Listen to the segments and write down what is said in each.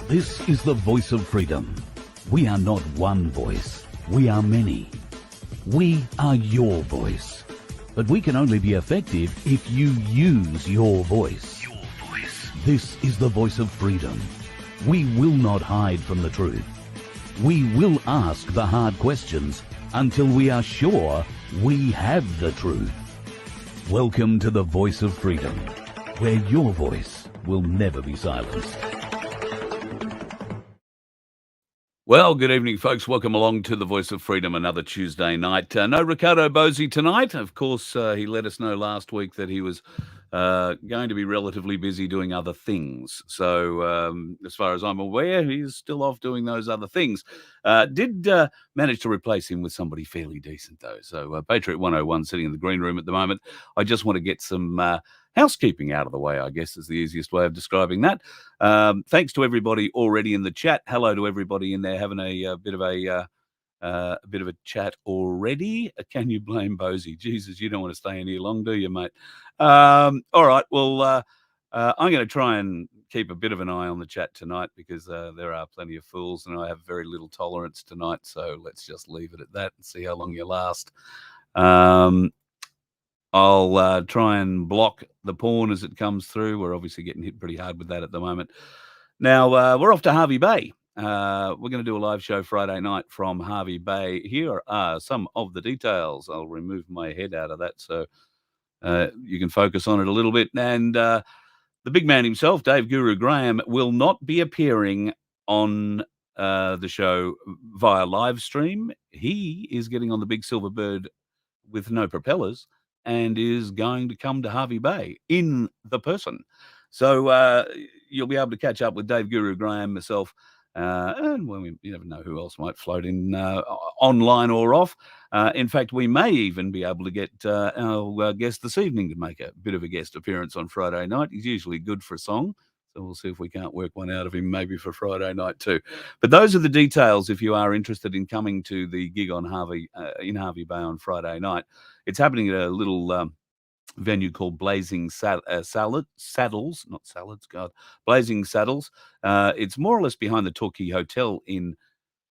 This is the voice of freedom. We are not one voice. We are many. We are your voice. But we can only be effective if you use your voice. Your voice. This is the voice of freedom. We will not hide from the truth. We will ask the hard questions until we are sure we have the truth. Welcome to the voice of freedom, where your voice will never be silenced. Well, good evening, folks. Welcome along to the Voice of Freedom, another Tuesday night. No Ricardo Bosi tonight. Of course, he let us know last week that he was going to be relatively busy doing other things. So as far as I'm aware, he's still off doing those other things. Did manage to replace him with somebody fairly decent, though. So PATRIOT101 sitting in the green room at the moment. I just want to get some housekeeping out of the way, I guess, is the easiest way of describing that. Thanks to everybody already in the chat. Hello to everybody in there having a bit of a chat already. Can you blame Bosi? Jesus, you don't want to stay in here long, do you, mate? All right. Well, I'm going to try and keep a bit of an eye on the chat tonight because there are plenty of fools and I have very little tolerance tonight. So let's just leave it at that and see how long you last. I'll try and block the porn as it comes through. We're obviously getting hit pretty hard with that at the moment. Now, we're off to Hervey Bay. We're going to do a live show Friday night from Hervey Bay. Here are some of the details. I'll remove my head out of that so you can focus on it a little bit. And the big man himself, Dave Guru Graham, will not be appearing on the show via live stream. He is getting on the big silver bird with no propellers and is going to come to Hervey Bay in the person. So you'll be able to catch up with Dave Guru Graham, myself, and well, you never know who else might float in online or off. In fact, we may even be able to get our guest this evening to make a bit of a guest appearance on Friday night. He's usually good for a song. So we'll see if we can't work one out of him maybe for Friday night too. But those are the details if you are interested in coming to the gig on in Hervey Bay on Friday night. It's happening at a little venue called Blazing Saddles, not Salads, God, Blazing Saddles. It's more or less behind the Torquay Hotel in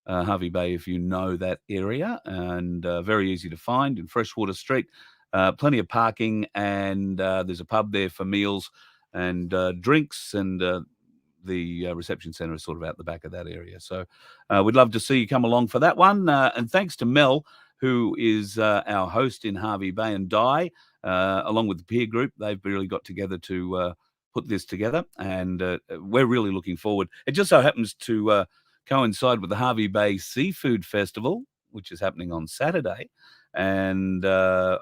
Hervey Bay, if you know that area, and very easy to find in Freshwater Street. Plenty of parking, and there's a pub there for meals and drinks, and the reception centre is sort of out the back of that area. So we'd love to see you come along for that one. And thanks to Mel, who is our host in Hervey Bay, and Di, along with the peer group. They've really got together to put this together, and we're really looking forward. It just so happens to coincide with the Hervey Bay Seafood Festival, which is happening on Saturday. And, well,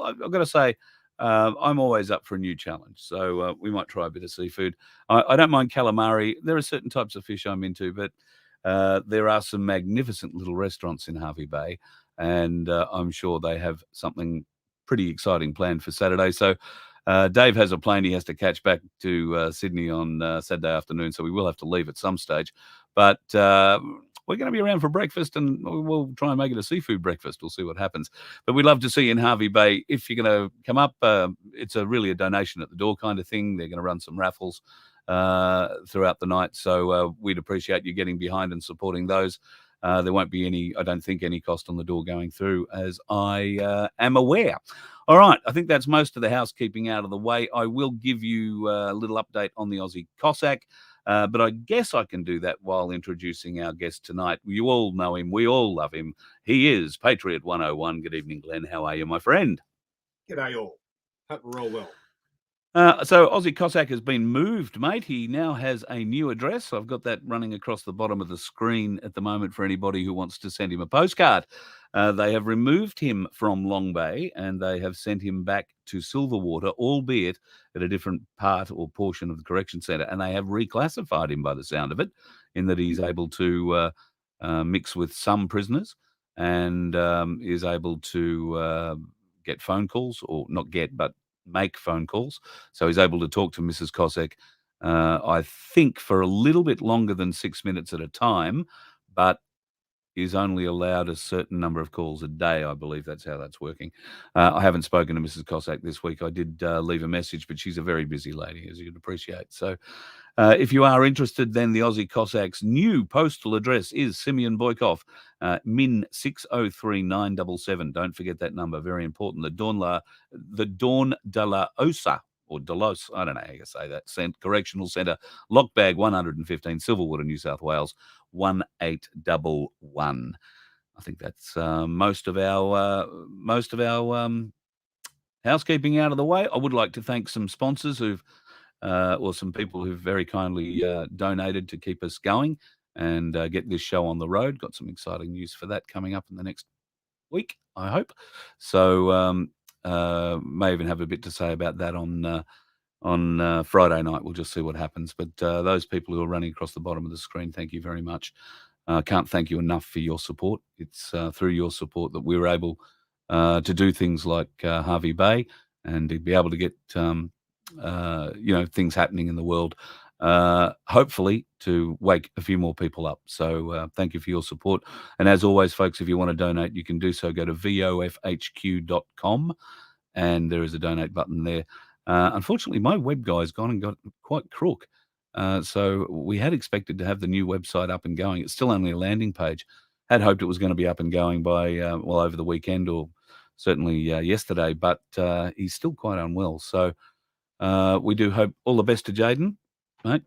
I've got to say, I'm always up for a new challenge, so we might try a bit of seafood. I don't mind calamari. There are certain types of fish I'm into, but there are some magnificent little restaurants in Hervey Bay, and I'm sure they have something pretty exciting planned for Saturday. So Dave has a plane he has to catch back to Sydney on Saturday afternoon, so we will have to leave at some stage. But we're going to be around for breakfast, and we'll try and make it a seafood breakfast. We'll see what happens. But we'd love to see you in Hervey Bay. If you're going to come up, it's really a donation at the door kind of thing. They're going to run some raffles throughout the night. So we'd appreciate you getting behind and supporting those. There won't be I don't think, any cost on the door going through, as I am aware. All right, I think that's most of the housekeeping out of the way. I will give you a little update on the Aussie Cossack. But I guess I can do that while introducing our guest tonight. You all know him. We all love him. He is PATRIOT101. Good evening, Glenn. How are you, my friend? G'day all. Hope we're all well. So Aussie Cossack has been moved, mate. He now has a new address. I've got that running across the bottom of the screen at the moment for anybody who wants to send him a postcard. They have removed him from Long Bay and they have sent him back to Silverwater, albeit at a different part or portion of the correction centre. And they have reclassified him by the sound of it, in that he's able to mix with some prisoners and is able to get phone calls, or not get, but make phone calls. So he's able to talk to Mrs. Cossack, I think, for a little bit longer than 6 minutes at a time, but is only allowed a certain number of calls a day. I believe that's how that's working. I haven't spoken to Mrs. Cossack this week. I did leave a message, but she's a very busy lady, as you'd appreciate. So if you are interested, then the Aussie Cossacks' new postal address is Simeon Boykov, Min 603977. Don't forget that number, very important. The Dawn de la Osa, or Delos, I don't know how you say that, Correctional Centre, Lockbag 115, Silverwater, New South Wales, 1811. I think that's most of our housekeeping out of the way. I would like to thank some sponsors who've or some people who've very kindly donated to keep us going and get this show on the road. Got some exciting news for that coming up in the next week, I hope. So may even have a bit to say about that on Friday night. We'll just see what happens. But those people who are running across the bottom of the screen, thank you very much. Can't thank you enough for your support. It's through your support that we're able to do things like Hervey Bay and to be able to get things happening in the world, hopefully to wake a few more people up. So thank you for your support. And as always, folks, if you want to donate, you can do so. Go to vofhq.com and there is a donate button there. Unfortunately, my web guy's gone and got quite crook. So we had expected to have the new website up and going. It's still only a landing page. Had hoped it was going to be up and going by, over the weekend or certainly yesterday, but he's still quite unwell. So we do hope all the best to Jaden, mate.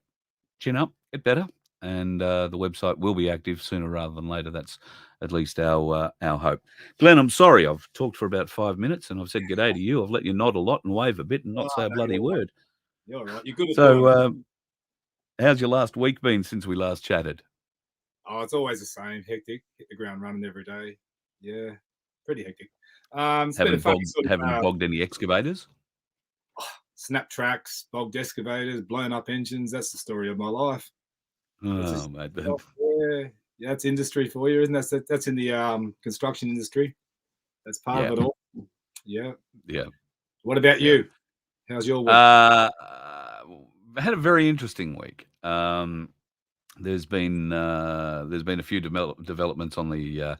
Chin up, get better, and the website will be active sooner rather than later. That's at least our hope. Glenn, I'm sorry. I've talked for about 5 minutes and I've said g'day to you. I've let you nod a lot and wave a bit and not say a bloody word. You're all right. You're good at So how's your last week been since we last chatted? Oh, it's always the same. Hectic. Hit the ground running every day. Yeah, pretty hectic. Haven't bogged any excavators? Snap tracks, bogged excavators, blown up engines. That's the story of my life. Oh, mate. Yeah, that's industry for you, isn't it? That's in the construction industry. That's part of it all. Yeah. Yeah. What about you? How's your week? I had a very interesting week. There's been a few developments on the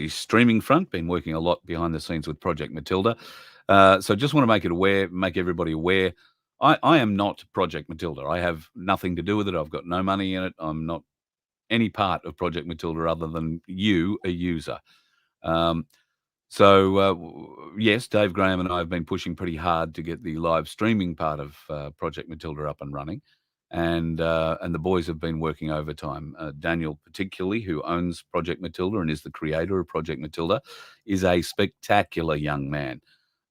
streaming front. Been working a lot behind the scenes with Project Matilda. So just want to make everybody aware. I am not Project Matilda. I have nothing to do with it. I've got no money in it. I'm not any part of Project Matilda other than you, a user. Yes, Dave Graham and I have been pushing pretty hard to get the live streaming part of Project Matilda up and running. And the boys have been working overtime. Daniel, particularly, who owns Project Matilda and is the creator of Project Matilda, is a spectacular young man.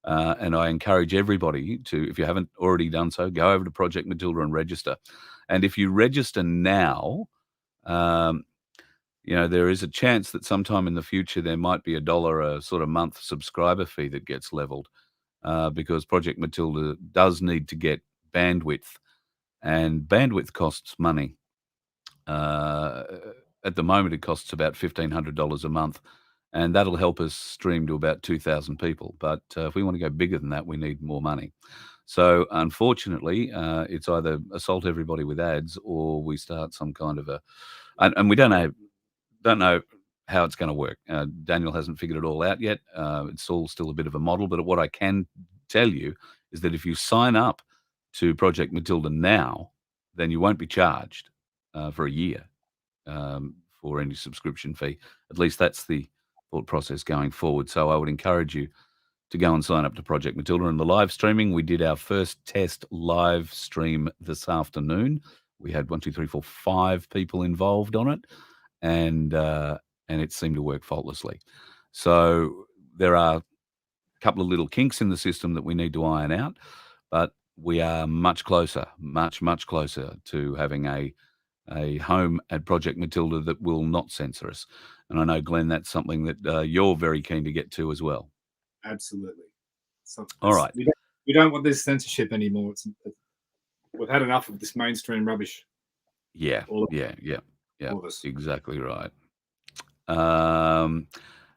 And I encourage everybody to, if you haven't already done so, go over to Project Matilda and register. And if you register now, there is a chance that sometime in the future there might be $1 a sort of month subscriber fee that gets leveled because Project Matilda does need to get bandwidth. And bandwidth costs money. At the moment, it costs about $1,500 a month, and that'll help us stream to about 2,000 people. But if we want to go bigger than that, we need more money. So, unfortunately, it's either assault everybody with ads or we start some kind of and we don't know how it's going to work. Daniel hasn't figured it all out yet. It's all still a bit of a model. But what I can tell you is that if you sign up to Project Matilda now, then you won't be charged for a year for any subscription fee. At least that's the thought process going forward. So I would encourage you to go and sign up to Project Matilda. And the live streaming, we did our first test live stream this afternoon. We had 5 people involved on it, and it seemed to work faultlessly. So there are a couple of little kinks in the system that we need to iron out, but we are much closer to having a home at Project Matilda that will not censor us. And I know, Glenn, that's something that you're very keen to get to as well. Absolutely. All right. We don't want this censorship anymore. We've had enough of this mainstream rubbish. Yeah. Exactly right.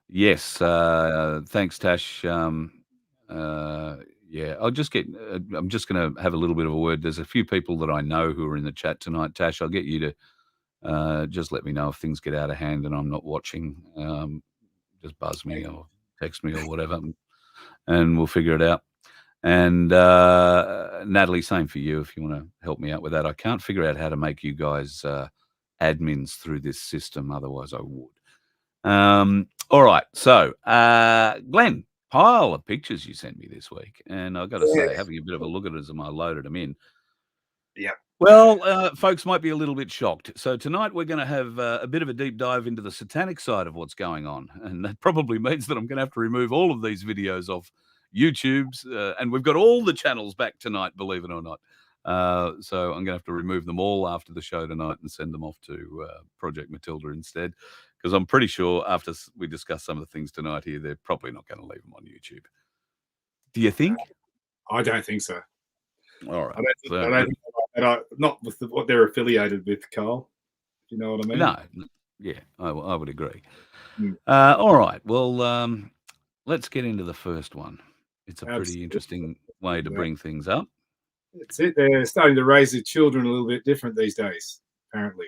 Yes. Thanks, Tash. I'm just going to have a little bit of a word. There's a few people that I know who are in the chat tonight. Tash, I'll get you to Just let me know if things get out of hand and I'm not watching. Just buzz me or text me or whatever, and we'll figure it out. And Natalie, same for you if you want to help me out with that. I can't figure out how to make you guys admins through this system. Otherwise, I would. All right. So, Glenn, pile of pictures you sent me this week. And I've got to say, having a bit of a look at it as I loaded them in. Yeah. Well, folks might be a little bit shocked. So tonight we're going to have a bit of a deep dive into the satanic side of what's going on. And that probably means that I'm going to have to remove all of these videos off YouTube's. And we've got all the channels back tonight, believe it or not. So I'm going to have to remove them all after the show tonight and send them off to Project Matilda instead. Because I'm pretty sure after we discuss some of the things tonight here, they're probably not going to leave them on YouTube. Do you think? I don't think so. All right. I don't think not with what they're affiliated with, Carl. Do you know what I mean? No. Yeah, I would agree. All right. Well, let's get into the first one. It's a pretty interesting way to bring things up. That's it. They're starting to raise their children a little bit different these days, apparently.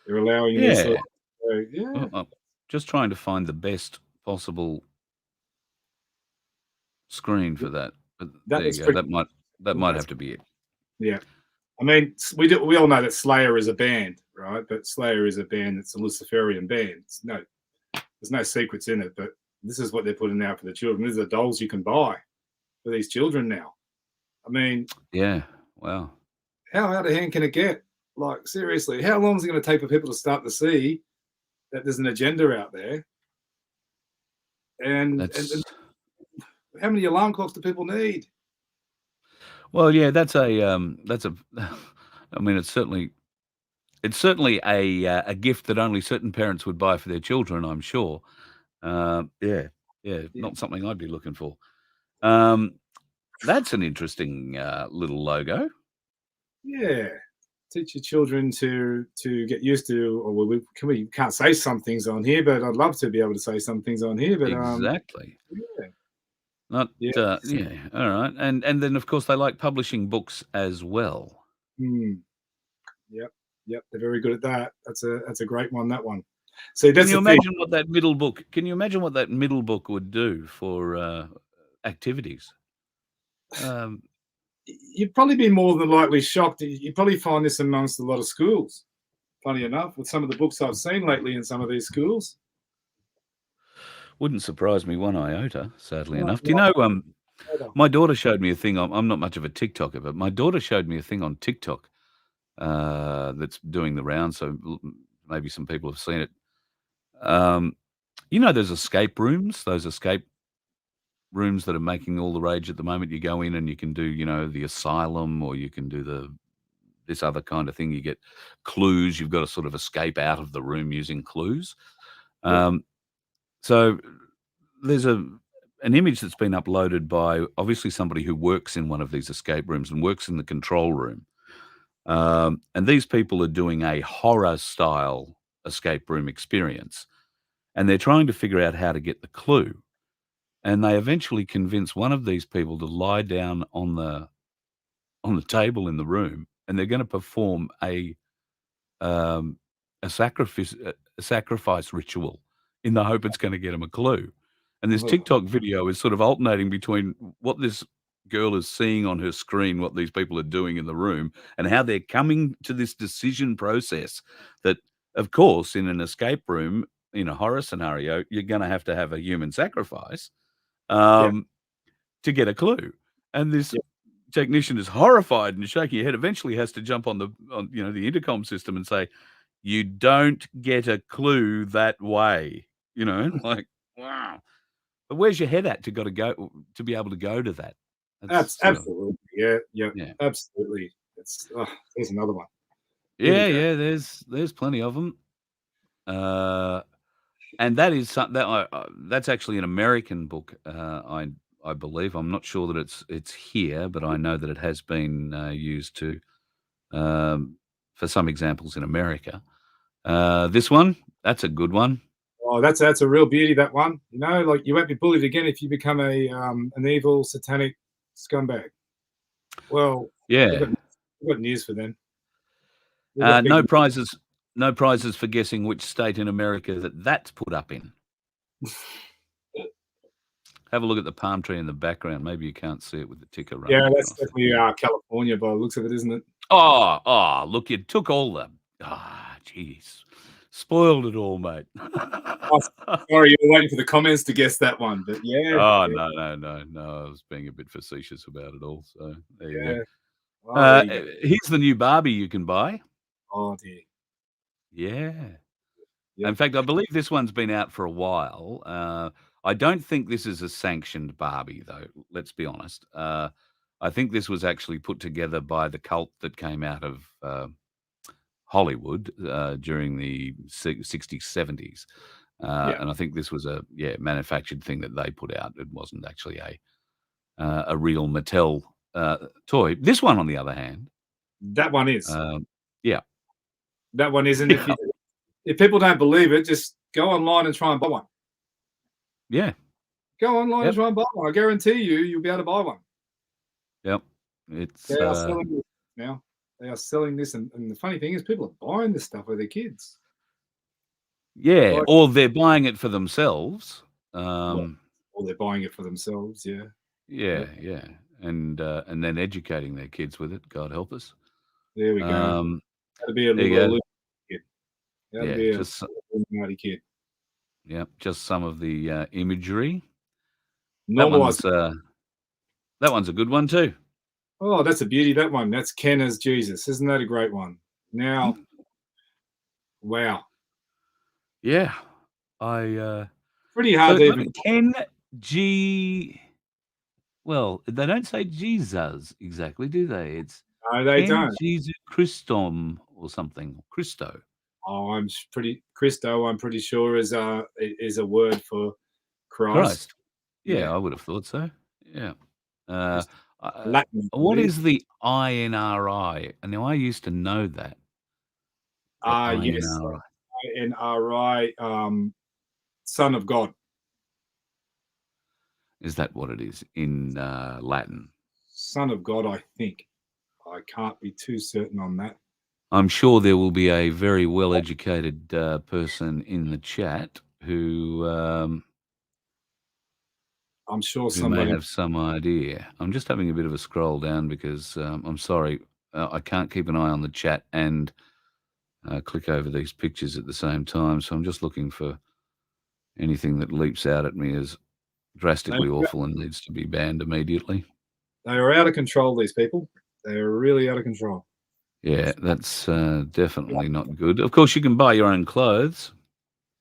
They're allowing this. I'm just trying to find the best possible screen for that. But there you go. That might have to be it. Yeah. I mean, we all know that Slayer is a band, right? But Slayer is a band that's a Luciferian band. There's no secrets in it, but this is what they're putting out for the children. These are dolls you can buy for these children now. I mean, yeah, wow. How out of hand can it get? Like, seriously, how long is it going to take for people to start to see that there's an agenda out there? And how many alarm clocks do people need? Well, yeah, that's a. I mean, it's certainly a gift that only certain parents would buy for their children, I'm sure. Yeah, not something I'd be looking for. That's an interesting little logo. Yeah, teach your children to get used to. Or we can't say some things on here, but I'd love to be able to say some things on here. But exactly. Yeah. All right, and then of course they like publishing books as well. Yep, they're very good at that. That's a great one. That one. So can you imagine what that middle book? Can you imagine what that middle book would do for activities? You'd probably be more than likely shocked. You'd probably find this amongst a lot of schools. Funny enough, with some of the books I've seen lately in some of these schools. Wouldn't surprise me one iota, sadly enough. Do you know, my daughter showed me a thing. I'm not much of a TikToker, but my daughter showed me a thing on TikTok that's doing the round, so maybe some people have seen it. You know, there's escape rooms, those escape rooms that are making all the rage at the moment. You go in and you can do, you know, the asylum, or you can do this other kind of thing. You get clues. You've got to sort of escape out of the room using clues. So there's an image that's been uploaded by obviously somebody who works in one of these escape rooms and works in the control room. And these people are doing a horror style escape room experience, and they're trying to figure out how to get the clue. And they eventually convince one of these people to lie down on the table in the room, and they're going to perform a sacrifice ritual in the hope it's going to get them a clue. And this TikTok video is sort of alternating between what this girl is seeing on her screen, what these people are doing in the room, and how they're coming to this decision process that, of course, in an escape room, in a horror scenario, you're going to have a human sacrifice to get a clue. And this technician is horrified and shaking her head, eventually has to jump on the intercom system and say, "You don't get a clue that way." You know, like, wow. But where's your head at to be able to go to that? Absolutely. Yeah. Absolutely. There's another one. Yeah. There's plenty of them. And that is something that's actually an American book. I believe. I'm not sure that it's here, but I know that it has been used for some examples in America. This one, that's a good one. Oh, that's a real beauty, that one. You know, like, you won't be bullied again if you become an evil satanic scumbag. Well, yeah, we've got news for them. No prizes No prizes for guessing which state in America that's put up in. Have a look at the palm tree in the background. Maybe you can't see it with the ticker running. Yeah, that's definitely California by the looks of it, isn't it? Oh, look, you took all the... jeez. Spoiled it all, mate. Sorry, you were waiting for the comments to guess that one, but yeah. Oh, no. I was being a bit facetious about it all, so there you go. Oh, there you go. Here's the new Barbie you can buy. Oh, dear. Yeah. Yep. In fact, I believe this one's been out for a while. I don't think this is a sanctioned Barbie, though. Let's be honest. I think this was actually put together by the cult that came out of Hollywood during the 60s, 70s. And I think this was a manufactured thing that they put out. It wasn't actually a real Mattel toy. This one, on the other hand, that one is. That one isn't. If people don't believe it, just go online and try and buy one. Yeah. Go online and try and buy one. I guarantee you'll be able to buy one. Yep. They are selling this now. They are selling this, and the funny thing is, people are buying this stuff with their kids. Yeah, or they're buying it for themselves. Or they're buying it for themselves. Yeah. Yeah, and then educating their kids with it. God help us. There we go. That'd be a little kid. That'd be just a naughty kid. Yeah, just some of the imagery. That one's a good one too. Oh, that's a beauty. That one. That's Ken as Jesus. Isn't that a great one? Now, wow. Yeah, pretty hard to even. Ken G. Well, they don't say Jesus exactly, do they? It's no, they Ken don't. Jesus Christom or something. Christo. Oh, I'm pretty sure is a word for Christ. Yeah, I would have thought so. Yeah. Latin. What is the INRI? Now, I used to know that. Yes. INRI, Son of God. Is that what it is in Latin? Son of God, I think. I can't be too certain on that. I'm sure there will be a very well-educated person in the chat who I'm sure somebody may have some idea. I'm just having a bit of a scroll down because I'm sorry, I can't keep an eye on the chat and click over these pictures at the same time. So I'm just looking for anything that leaps out at me as drastically awful and needs to be banned immediately. They are out of control, these people. They are really out of control. Yeah, that's definitely not good. Of course, you can buy your own clothes.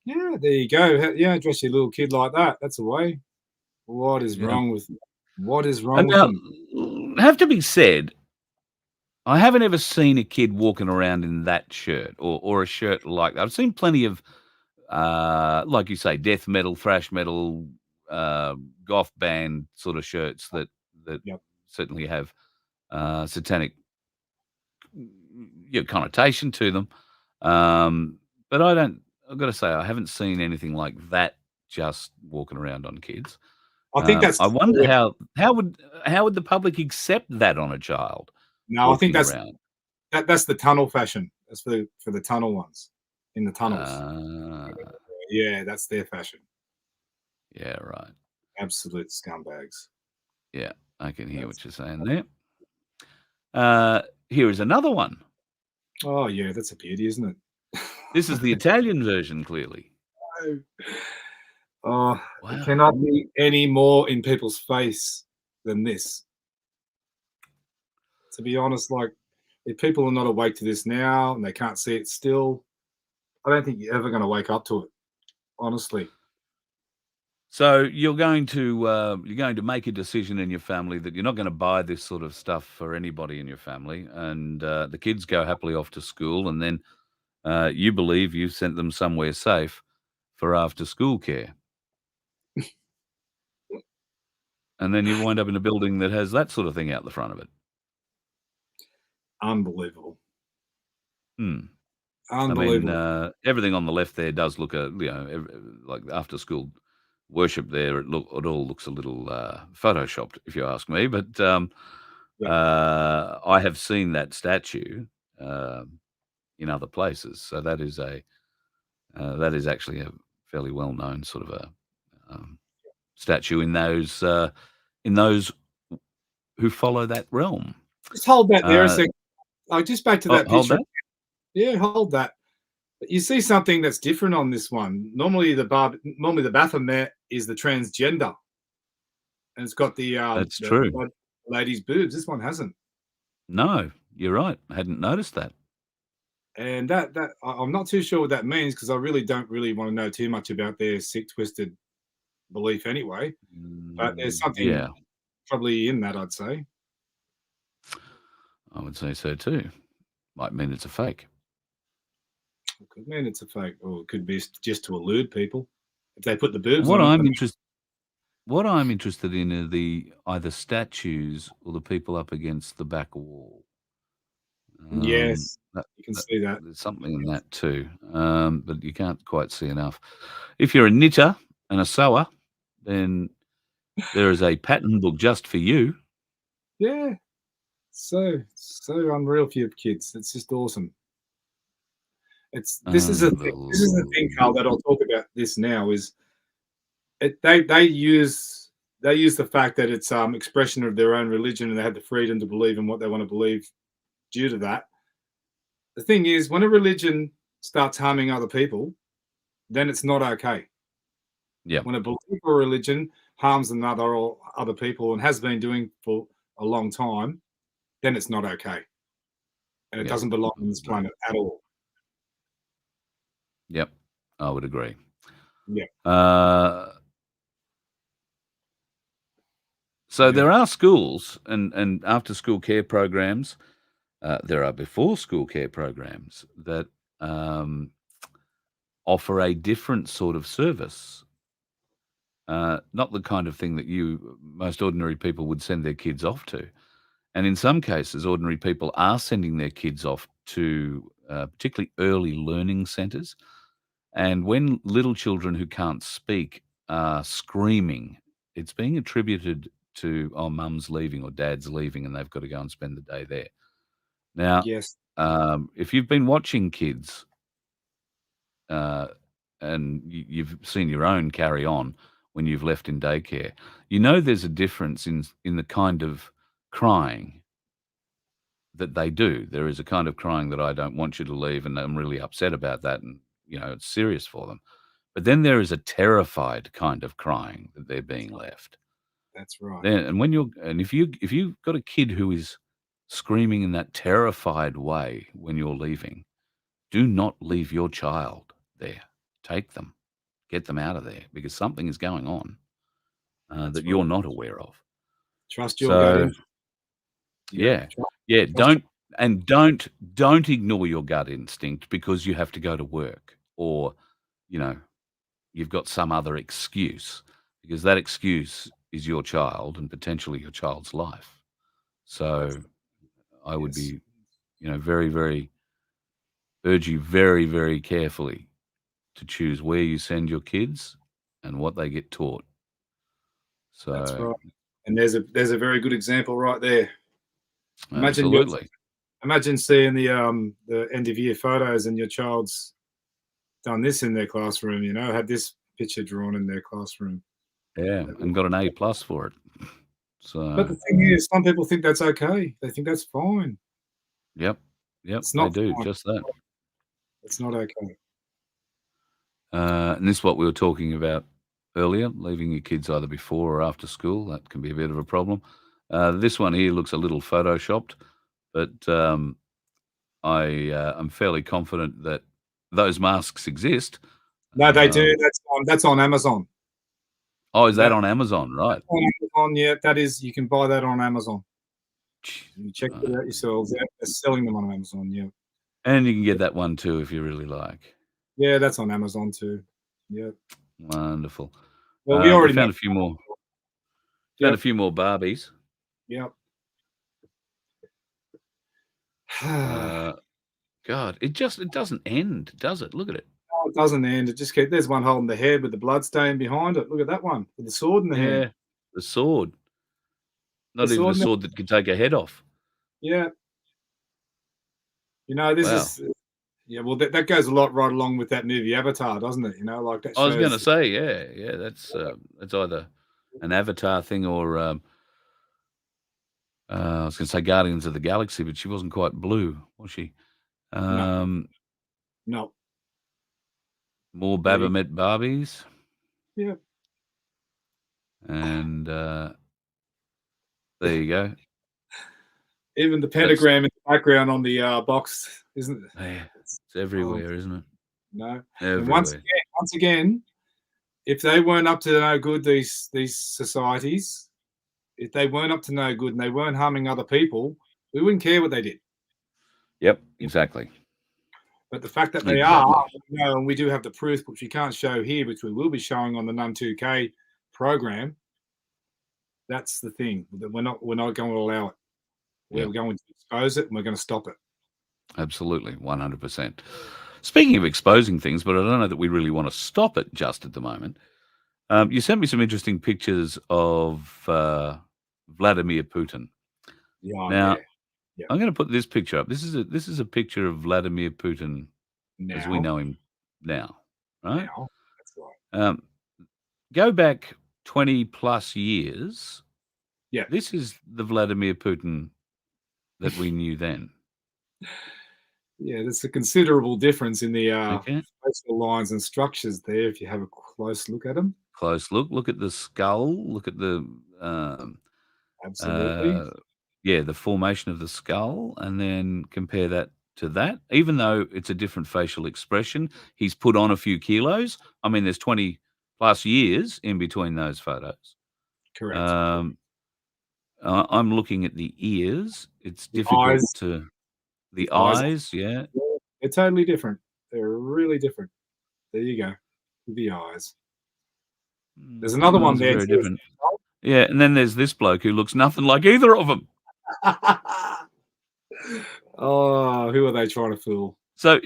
Yeah, there you go. Yeah, dress your little kid like that. That's a way. What is wrong with them? Have to be said, I haven't ever seen a kid walking around in that shirt or a shirt like that. I've seen plenty of, like you say, death metal, thrash metal, goth band sort of shirts that certainly have satanic connotation to them. But I've got to say, I haven't seen anything like that just walking around on kids. I think that's. I wonder how would the public accept that on a child? No, I think that's the tunnel fashion. That's for the tunnel ones in the tunnels. Yeah, that's their fashion. Yeah, right. Absolute scumbags. Yeah, I can hear what you're saying there. Here is another one. Oh yeah, that's a beauty, isn't it? This is the Italian version, clearly. Oh, wow. It cannot be any more in people's face than this. To be honest, like, if people are not awake to this now and they can't see it still, I don't think you're ever going to wake up to it, honestly. So you're going to make a decision in your family that you're not going to buy this sort of stuff for anybody in your family, and the kids go happily off to school, and then you believe you've sent them somewhere safe for after-school care. And then you wind up in a building that has that sort of thing out the front of it. Unbelievable. Unbelievable. I mean, everything on the left there does look like after-school worship there. It all looks a little photoshopped, if you ask me. But I have seen that statue, in other places. So that is actually a fairly well known sort of a statue in those who follow that realm. Just hold that there a second. Just back to that Hold picture. that. Yeah, hold that. You see something that's different on this one. Normally the Baphomet is the transgender, and it's got the That's true. lady's boobs. This one hasn't. No, you're right. I hadn't noticed that. And that I'm not too sure what that means, because I really don't want to know too much about their sick, twisted belief anyway. But there's something probably in that, I'd say. I would say so too. Might mean it's a fake. It could mean it's a fake, or it could be just to elude people. If they put the boobs What on I'm interested in are the either statues or the people up against the back wall. yes, you can see that. There's something in that too, but you can't quite see enough. If you're a knitter and a sewer, then there is a pattern book just for you. Yeah, so unreal for your kids. It's just awesome. This is the thing, Carl, that I'll talk about this now. Is they use the fact that it's expression of their own religion, and they have the freedom to believe in what they want to believe due to that. The thing is, when a religion starts harming other people, then it's not okay. Yeah. When a belief or religion harms another or other people, and has been doing for a long time, then it's not okay, and it doesn't belong on this planet at all. Yep, I would agree. Yeah. So there are schools and after school care programs. There are before school care programs that offer a different sort of service. Not the kind of thing that most ordinary people would send their kids off to. And in some cases, ordinary people are sending their kids off to particularly early learning centres. And when little children who can't speak are screaming, it's being attributed to, mum's leaving or dad's leaving and they've got to go and spend the day there. Now, Yes. if you've been watching kids and you've seen your own carry on when you've left in daycare, you know there's a difference in the kind of crying that they do. There is a kind of crying that I don't want you to leave, and I'm really upset about that, and it's serious for them. But then there is a terrified kind of crying that they're being left. That's right. If you've got a kid who is screaming in that terrified way when you're leaving, do not leave your child there. Take them, get them out of there, because something is going on that you're not aware of. Trust your gut. Don't ignore your gut instinct because you have to go to work, or you've got some other excuse, because that excuse is your child and potentially your child's life. So I would be, very, very urge you very, very carefully to choose where you send your kids and what they get taught. So that's right. And there's a very good example right there. Absolutely. Imagine seeing the end of year photos and your child's done this in their classroom, had this picture drawn in their classroom. Yeah, and got an A+ for it. So, but the thing is, some people think that's okay. They think that's fine. Yep, it's not they do fine. just that. It's not okay. And this is what we were talking about earlier, leaving your kids either before or after school. That can be a bit of a problem. This one here looks a little photoshopped, but I'm fairly confident that those masks exist. No, they do. That's on Amazon. Oh, is that on Amazon? Right. On Amazon, yeah, that is. You can buy that on Amazon. You check it out yourselves. They're selling them on Amazon, yeah. And you can get that one too if you really like. Yeah, that's on Amazon too. Yeah. Wonderful. Well, we already found a few more. Found a few more Barbies. Yep. God, it doesn't end, does it? Look at it. No, it doesn't end. It just there's one holding the head with the blood stain behind it. Look at that one with the sword in the hand. Yeah, the sword. Not even a sword that can take a head off. Yeah. This is Yeah, well, that goes a lot right along with that movie Avatar, doesn't it? Like that I was going to shows. say, yeah, that's either an Avatar thing or I was going to say Guardians of the Galaxy, but she wasn't quite blue, was she? No. More There you- Babamet Barbies, Yeah. and there you go. Even the pentagram in the background on the box, isn't it? Yeah, it's everywhere, isn't it? No. Everywhere. And once again, if they weren't up to no good, these societies, if they weren't up to no good and they weren't harming other people, we wouldn't care what they did. Yep, exactly. But the fact that they are, and we do have the proof, which we can't show here, which we will be showing on the Num 2K program. That's the thing. We're not going to allow it. We're going to expose it and we're going to stop it. Absolutely, 100%. Speaking of exposing things, but I don't know that we really want to stop it just at the moment. You sent me some interesting pictures of Vladimir Putin. Now, I'm going to put this picture up. This is a picture of Vladimir Putin as we know him now, right? Now, that's right. Go back 20 plus years. Yeah. This is the Vladimir Putin that we knew then. Yeah, there's a considerable difference in the facial lines and structures there if you have a close look at them. Close look. Look at the skull. Look at the absolutely. The formation of the skull, and then compare that to that. Even though it's a different facial expression, he's put on a few kilos. I mean, there's 20 plus years in between those photos. Correct. I'm looking at the ears. It's difficult to... The eyes, yeah. They're totally different. They're really different. There you go. The eyes. There's another one there. Very different. Yeah, and then there's this bloke who looks nothing like either of them. Oh, who are they trying to fool? So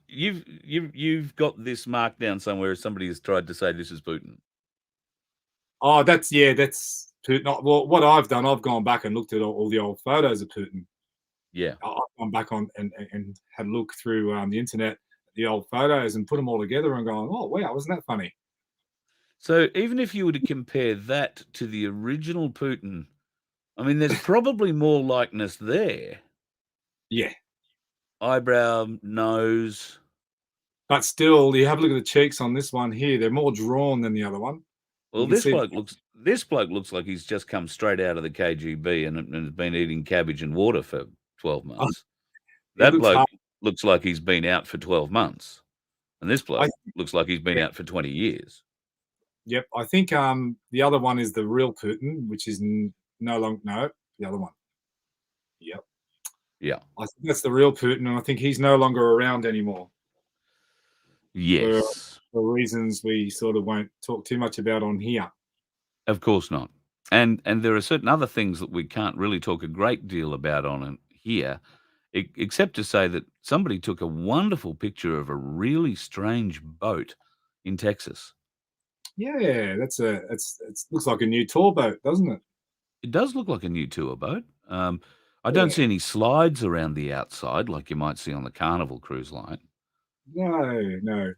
you've got this marked down somewhere. Somebody has tried to say this is Putin. Oh, that's Putin. Well, what I've done, I've gone back and looked at all the old photos of Putin. Yeah, I've gone back on and had a look through the internet, the old photos, and put them all together and going, oh wow, wasn't that funny? So even if you were to compare that to the original Putin, I mean, there's probably more likeness there. Yeah. Eyebrow, nose. But still, you have a look at the cheeks on this one here. They're more drawn than the other one. Well, this bloke looks like he's just come straight out of the KGB and has been eating cabbage and water for 12 months. That bloke looks like he's been out for 12 months. And this bloke looks like he's been out for 20 years. Yep. I think the other one is the real Putin, which is the other one. Yep. Yeah. I think that's the real Putin, and I think he's no longer around anymore. Yes. For reasons we sort of won't talk too much about on here. Of course not. And there are certain other things that we can't really talk a great deal about on here, except to say that somebody took a wonderful picture of a really strange boat in Texas. Yeah, it looks like a new tour boat, doesn't it? It does look like a new tour boat. I don't see any slides around the outside like you might see on the Carnival cruise line. No.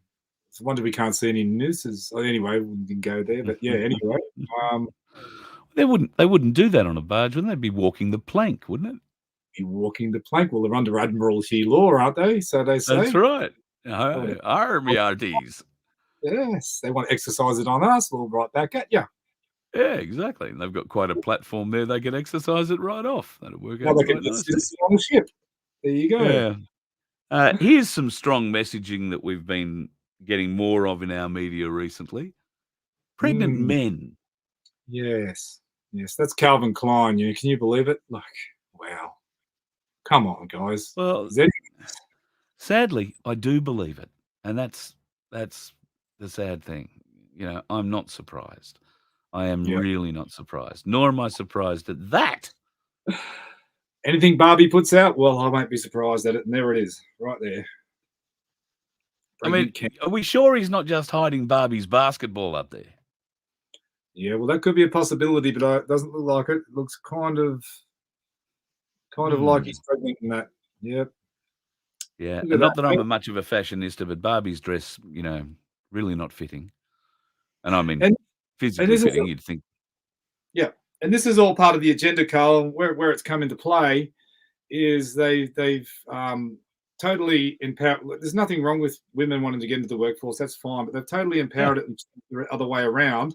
It's a wonder we can't see any nooses. Anyway, we can go there, but yeah. Anyway, they wouldn't do that on a barge, wouldn't they? They'd be walking the plank, wouldn't it? Be walking the plank. Well, they're under Admiralty law, aren't they? So they say. That's right. Army RDs. Yes, they want to exercise it on us. We'll right back at you. Yeah, exactly. And they've got quite a platform there. They can exercise it right off. That'll work out. They can sit on the ship. There you go. Yeah. Here's some strong messaging that we've been getting more of in our media recently. Pregnant men. Yes, that's Calvin Klein. Can you believe it? Like, wow. Come on, guys. Well, sadly, I do believe it, and that's the sad thing. I'm not surprised. I am really not surprised. Nor am I surprised at that. Anything Barbie puts out, well, I won't be surprised at it. And there it is, right there. I mean, are we sure he's not just hiding Barbie's basketball up there? Yeah, well, that could be a possibility, but it doesn't look like it. It looks kind of like he's pregnant in that. Yep. Yeah, Look and at not that I'm that. a much of a fashionista, but Barbie's dress, really not fitting. And I mean, And physically this is fitting, you'd think. yeah, and this is all part of the agenda, Carl. Where it's come into play is they've totally empowered. There's nothing wrong with women wanting to get into the workforce. That's fine, but they've totally Yeah. empowered it the other way around,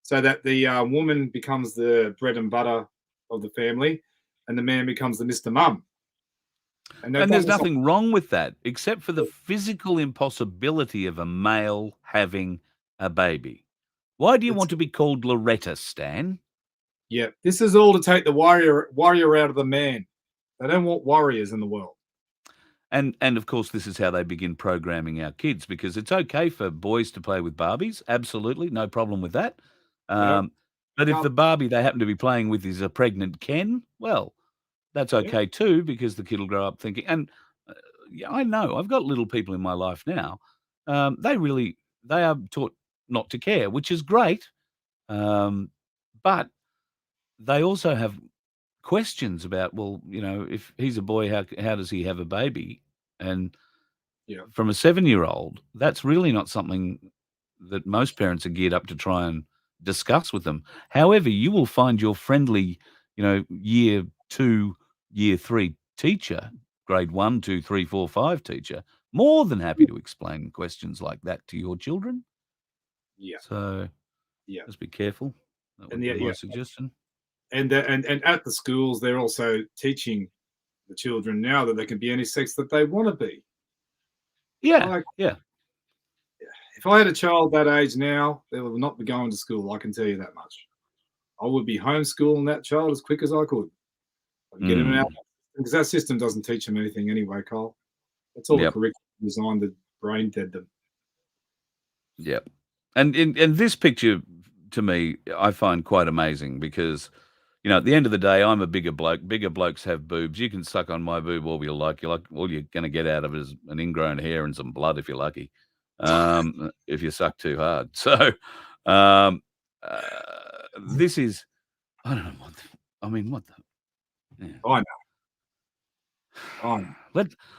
so that the woman becomes the bread and butter of the family, and the man becomes the Mr. Mum. And they've And done there's this. nothing wrong with that, except for the physical impossibility of a male having a baby. Why do you want to be called Loretta, Stan? Yeah, this is all to take the warrior out of the man. They don't want warriors in the world. And of course, this is how they begin programming our kids, because it's okay for boys to play with Barbies. Absolutely, no problem with that. Yep. But if the Barbie they happen to be playing with is a pregnant Ken, well, that's Yep. okay too, because the kid will grow up thinking. And yeah, I know I've got little people in my life now. They are taught not to care, which is great. But they also have questions about, well, if he's a boy, how does he have a baby? And Yeah. from a 7-year-old, that's really not something that most parents are geared up to try and discuss with them. However, you will find your friendly, year 2, year 3 teacher, grade 1, 2, 3, 4, 5 teacher, more than happy to explain questions like that to your children. Yeah. So Yeah. just be careful. That would And be my suggestion. And at the schools, they're also teaching the children now that they can be any sex that they want to be. Yeah, yeah. If I had a child that age now, they will not be going to school. I can tell you that much. I would be homeschooling that child as quick as I could. I'd get him out because that system doesn't teach them anything anyway, Cole. That's all the Yep. curriculum designed to brain dead them. Yep. And this picture, to me, I find quite amazing because, at the end of the day, I'm a bigger bloke. Bigger blokes have boobs. You can suck on my boob all you like. All you're going to get out of it is an ingrown hair and some blood if you're lucky, if you suck too hard. So this is, I don't know what the. Yeah. I know.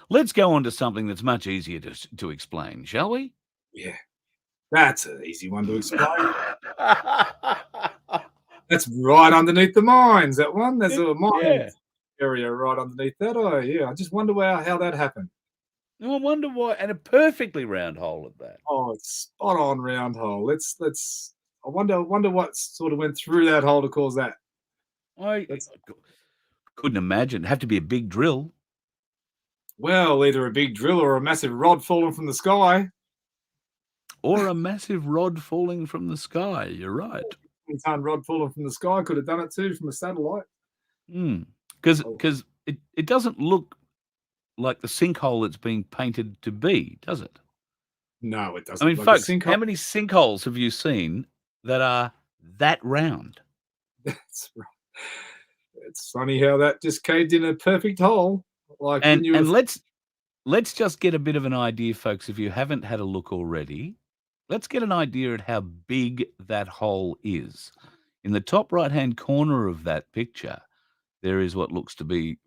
Let's go on to something that's much easier to explain, shall we? Yeah. That's an easy one to explain. That's right underneath the mines, that one. There's a mine area right underneath that. Oh, yeah. I just wonder how that happened. No, I wonder why. And a perfectly round hole at that. Oh, it's spot on round hole. I wonder what sort of went through that hole to cause that. I couldn't imagine. It'd have to be a big drill. Well, either a big drill or a massive rod falling from the sky. Or a massive rod falling from the sky. You're right. A 10-ton rod falling from the sky could have done it too from a satellite. Because it doesn't look like the sinkhole it's being painted to be, does it? No, it doesn't. I mean, folks, how many sinkholes have you seen that are that round? That's right. It's funny how that just caved in a perfect hole. And let's just get a bit of an idea, folks, if you haven't had a look already. Let's get an idea at how big that hole is. In the top right-hand corner of that picture, there is what looks to be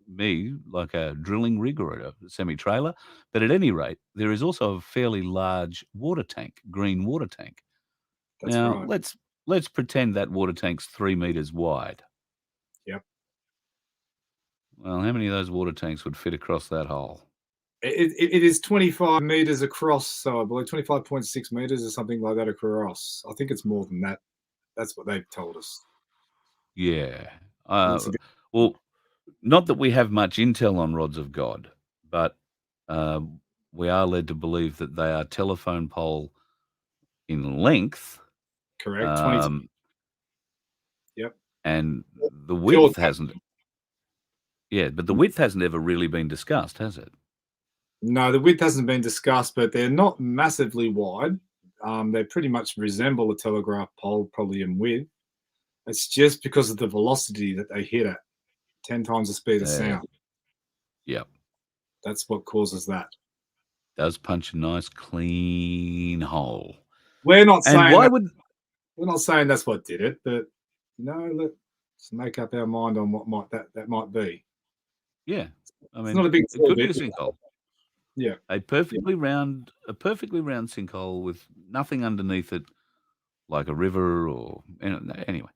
like a drilling rig or a semi-trailer. But at any rate, there is also a fairly large water tank, green water tank. That's now, right. let's pretend that water tank's 3 meters wide. Yep. Well, how many of those water tanks would fit across that hole? It is 25 meters across, so I believe 25.6 meters or something like that across. I think it's more than that. That's what they've told us. Yeah. Well, not that we have much intel on rods of God, but we are led to believe that they are telephone pole in length. Correct. 22. Yep. And the width hasn't. Yeah, but the width hasn't ever really been discussed, has it? No, the width hasn't been discussed, but they're not massively wide. They pretty much resemble a telegraph pole, probably in width. It's just because of the velocity that they hit at, 10 times the speed of sound. Yep. That's what causes that. Does punch a nice clean hole. We're not saying we're not saying that's what did it, but let's make up our mind on what that might be. Yeah, I mean, it's not a big it could be a sinkhole. Yeah. a perfectly round sinkhole with nothing underneath it, like a river or anyway.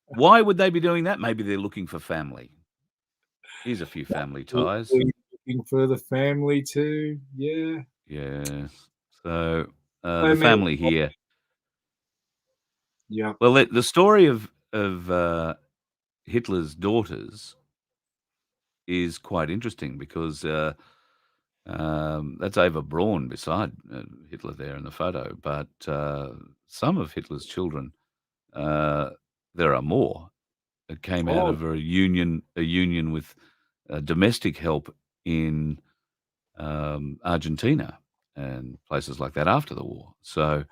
Why would they be doing that? Maybe they're looking for family. Here's a few family ties. Looking for the family too. Yeah. Yeah. So So the many. family here. Yeah. Well, the story of Hitler's daughters is quite interesting because that's Eva Braun beside Hitler there in the photo. But some of Hitler's children, there are more. It came out Oh, of a union with domestic help in Argentina and places like that after the war. So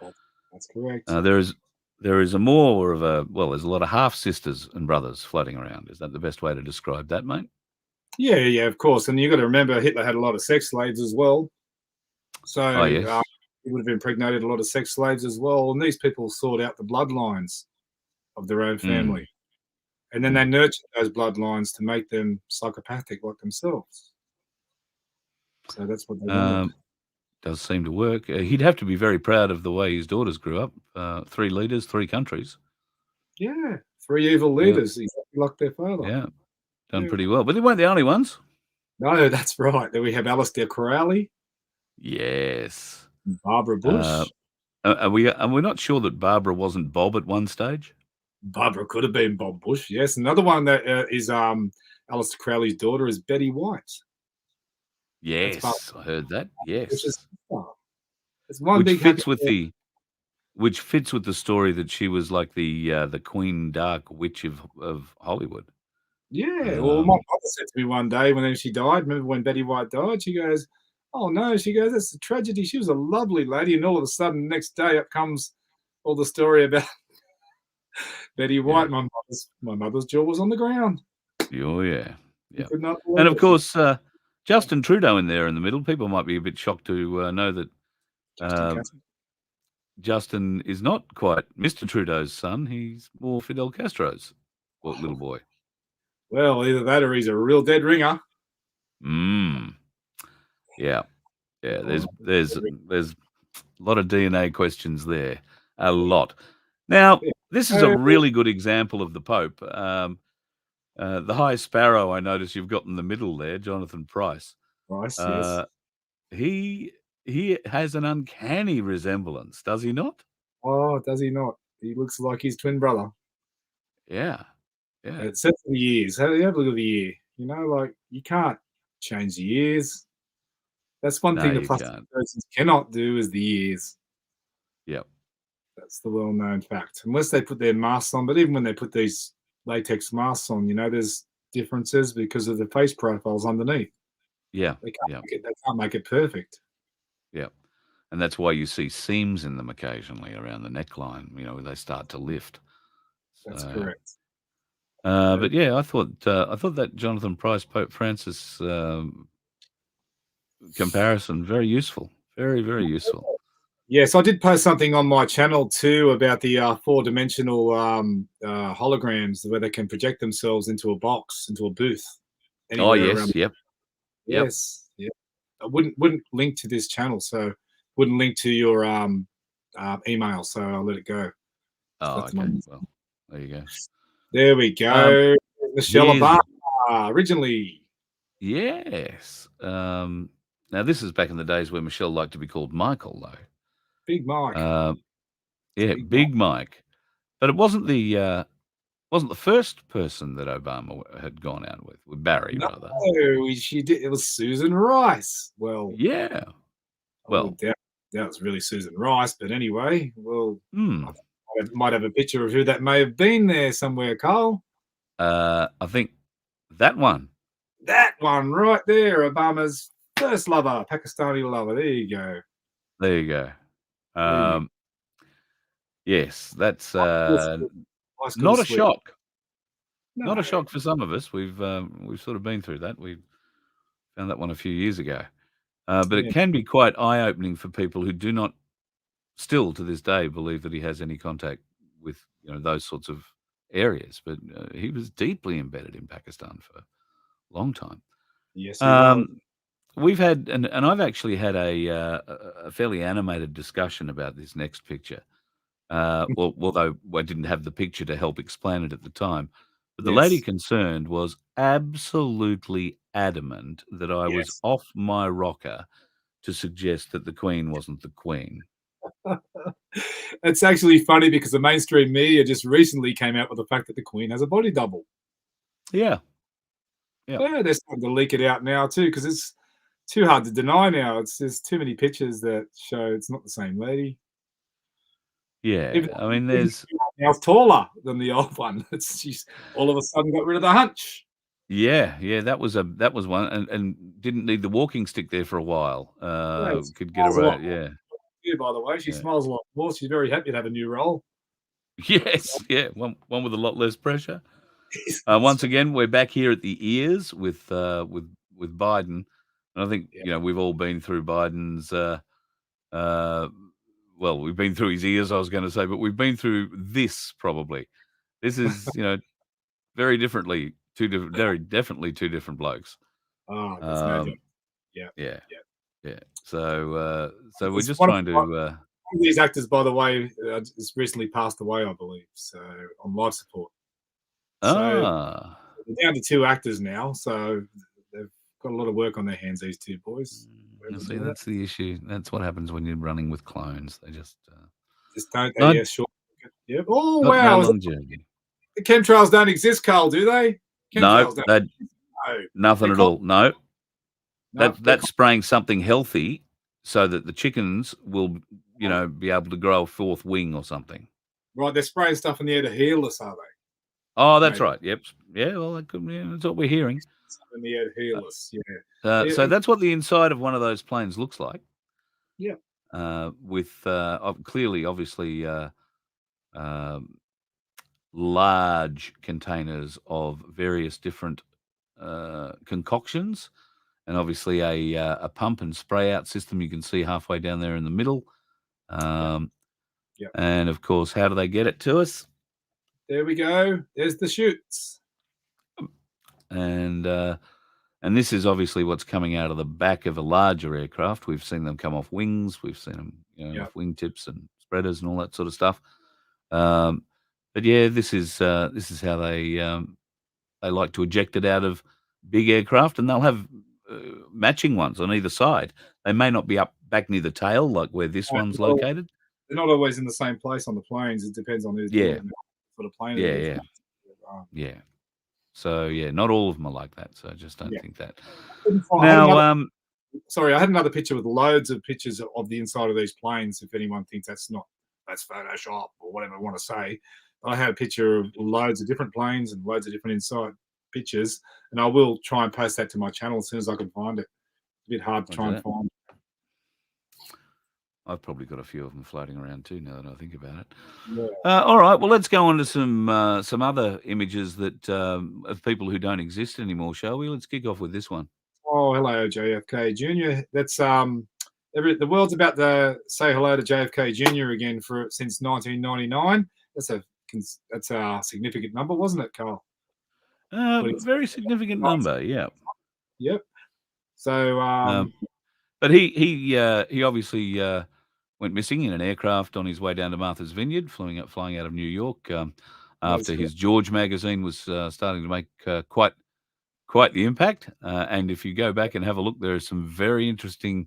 that's correct. there is a more of a there's a lot of half sisters and brothers floating around. Is that the best way to describe that, mate? Yeah, of course. And you got to remember, Hitler had a lot of sex slaves as well. So yes. he would have impregnated a lot of sex slaves as well. And these people sought out the bloodlines of their own family. And then they nurtured those bloodlines to make them psychopathic like themselves. So that's what they wanted. Does seem to work. He'd have to be very proud of the way his daughters grew up. 3 leaders, 3 countries. Yeah, 3 evil leaders, exactly like their father. Yeah, done pretty well. But they weren't the only ones. No, that's right. Then we have Alistair Crowley. Yes. Barbara Bush. We're not sure that Barbara wasn't Bob at one stage? Barbara could have been Bob Bush, yes. Another one that is Alistair Crowley's daughter is Betty White. Yes, I heard that. Yes. It's one which fits with the story that she was like the Queen Dark Witch of Hollywood. Yeah, well, my mother said to me one day when she died, remember when Betty White died, she goes, oh no, she goes, that's a tragedy. She was a lovely lady. And all of a sudden, the next day, up comes all the story about Betty White. My mother's jaw was on the ground. Oh, yeah. And of course, Justin Trudeau in there in the middle. People might be a bit shocked to know that Justin is not quite Mr. Trudeau's son. He's more Fidel Castro's little boy. Well, either that or he's a real dead ringer. Yeah. There's a lot of DNA questions there. A lot. Now, this is a really good example of the Pope. The High Sparrow, I notice you've got in the middle there, Jonathan Price. Price, yes. He has an uncanny resemblance, does he not? Oh, does he not? He looks like his twin brother. Yeah. Except for the years. Have a look at the year. You know, like you can't change the years. That's one thing the plastic surgeons cannot do is the years. Yep. That's the well-known fact. Unless they put their masks on, but even when they put these latex masks on, you know, there's differences because of the face profiles underneath. Yeah. They can't make it perfect. Yeah. And that's why you see seams in them occasionally around the neckline, you know, where they start to lift. That's correct. But yeah, I thought that Jonathan Price Pope Francis comparison very useful, very, very useful. Yes, I did post something on my channel too about the 4-dimensional holograms where they can project themselves into a box, into a booth. Oh yes, yep. Yes, yeah. I wouldn't link to this channel, so wouldn't link to your email, so I'll let it go. Oh, okay. Well, there you go. There we go. Michelle Obama, originally. Yes. Now this is back in the days where Michelle liked to be called Michael, though. Big Mike. Big Mike. But it wasn't the first person that Obama had gone out with Barry, rather. No, she did. It was Susan Rice. Well, yeah. Well, that was really Susan Rice, but anyway, well, I might have a picture of who that may have been there somewhere, Carl. I think that one. That one right there, Obama's first lover, Pakistani lover. There you go. There you go. Yes, that's not a shock. No. Not a shock for some of us. We've sort of been through that. We found that one a few years ago. But it can be quite eye-opening for people who do not still to this day believe that he has any contact with, you know, those sorts of areas. But he was deeply embedded in Pakistan for a long time. Yes, he was. we've had, and I've actually had a fairly animated discussion about this next picture. Well, although I didn't have the picture to help explain it at the time, but the lady Yes. concerned was absolutely adamant that I was Yes. off my rocker to suggest that the Queen wasn't the Queen. It's actually funny because the mainstream media just recently came out with the fact that the Queen has a body double. Yeah. Yeah. Yeah, they're starting to leak it out now too because it's too hard to deny now. There's too many pictures that show it's not the same lady. Yeah. Even I mean, even there's, now taller than the old one. She's all of a sudden got rid of the hunch. yeah, that was one, and didn't need the walking stick there for a while. Yeah, she Could get smiles a lot around. more Yeah. too, by the way. She Yeah. smiles a lot more. She's very happy to have a new role. Yes. Yeah. One with a lot less pressure. Once again, we're back here at the ears with Biden, and I think Yeah. we've all been through Biden's. Well, we've been through his ears, I was going to say, but we've been through this probably. This is very differently very definitely two different blokes. Oh, there's no doubt. Um, Yeah. yeah, Yeah. yeah. So we're It's just one trying to. of these actors, by the way, has recently passed away, I believe, so on life support. So Ah. they're down to 2 actors now, so they've got a lot of work on their hands, these 2 boys. Whoever's See, doing it. that's the issue. That's what happens when you're running with clones. They just Just don't they? not Yeah, sure. Yep. Oh, not no wow. longevity. The chemtrails don't exist, Carl, do they? No, Chemtrails don't that exist. No. nothing They're at con all. No, no, they're that's spraying something healthy so that the chickens will, be able to grow a 4th wing or something. right, they're spraying stuff in the air to heal us, are they? Oh, that's Maybe. right. Yep. Yeah. Well, that's what we're hearing. Stuff in the air to heal us. Yeah. So that's what the inside of one of those planes looks like. Yeah. With clearly, obviously, large containers of various different concoctions, and obviously a pump and spray out system you can see halfway down there in the middle. Yeah. And of course, how do they get it to us? There we go. There's the chutes. And this is obviously what's coming out of the back of a larger aircraft. We've seen them come off wings. We've seen them off wingtips and spreaders and all that sort of stuff. But yeah, this is how they like to eject it out of big aircraft, and they'll have matching ones on either side. They may not be up back near the tail, like where this one's located. They're not always in the same place on the planes. It depends on who's doing it, what sort of plane it is. Yeah. So yeah, not all of them are like that. So I just don't think that. Now, sorry, I had another picture with loads of pictures of the inside of these planes. If anyone thinks that's Photoshop or whatever I want to say, but I had a picture of loads of different planes and loads of different inside pictures, and I will try and post that to my channel as soon as I can find it. It's a bit hard to try and find. I've probably got a few of them floating around too, now that I think about it. Yeah. All right, well, let's go on to some other images that of people who don't exist anymore, shall we? Let's kick off with this one. Oh, hello, JFK Jr. That's the world's about to say hello to JFK Jr. again since 1999. That's a significant number, wasn't it, Carl? Very significant number, yeah. Yep. So, but he obviously went missing in an aircraft on his way down to Martha's Vineyard, flying out of New York after his George magazine was starting to make quite the impact. And if you go back and have a look, there are some very interesting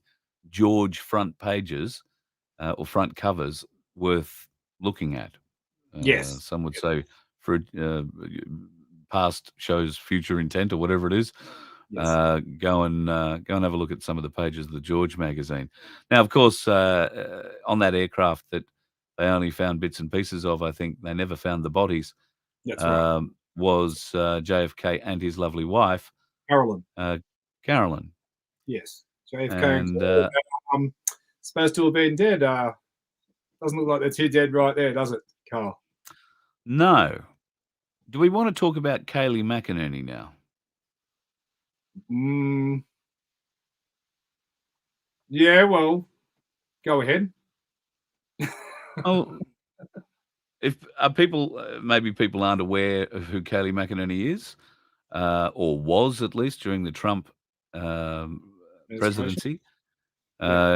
George front pages or front covers worth looking at. Yes. Some would say for past shows future intent or whatever it is. Yes. Go and have a look at some of the pages of the George magazine. Now, of course, on that aircraft that they only found bits and pieces of, I think they never found the bodies. That's right. Was JFK and his lovely wife, Carolyn. Carolyn. Yes, JFK and supposed to have been dead. Doesn't look like they're too dead right there, does it, Carl? No. Do we want to talk about Kayleigh McEnany now? Yeah, well, go ahead. Oh, if maybe people aren't aware of who Kayleigh McEnany is, or was at least during the Trump presidency.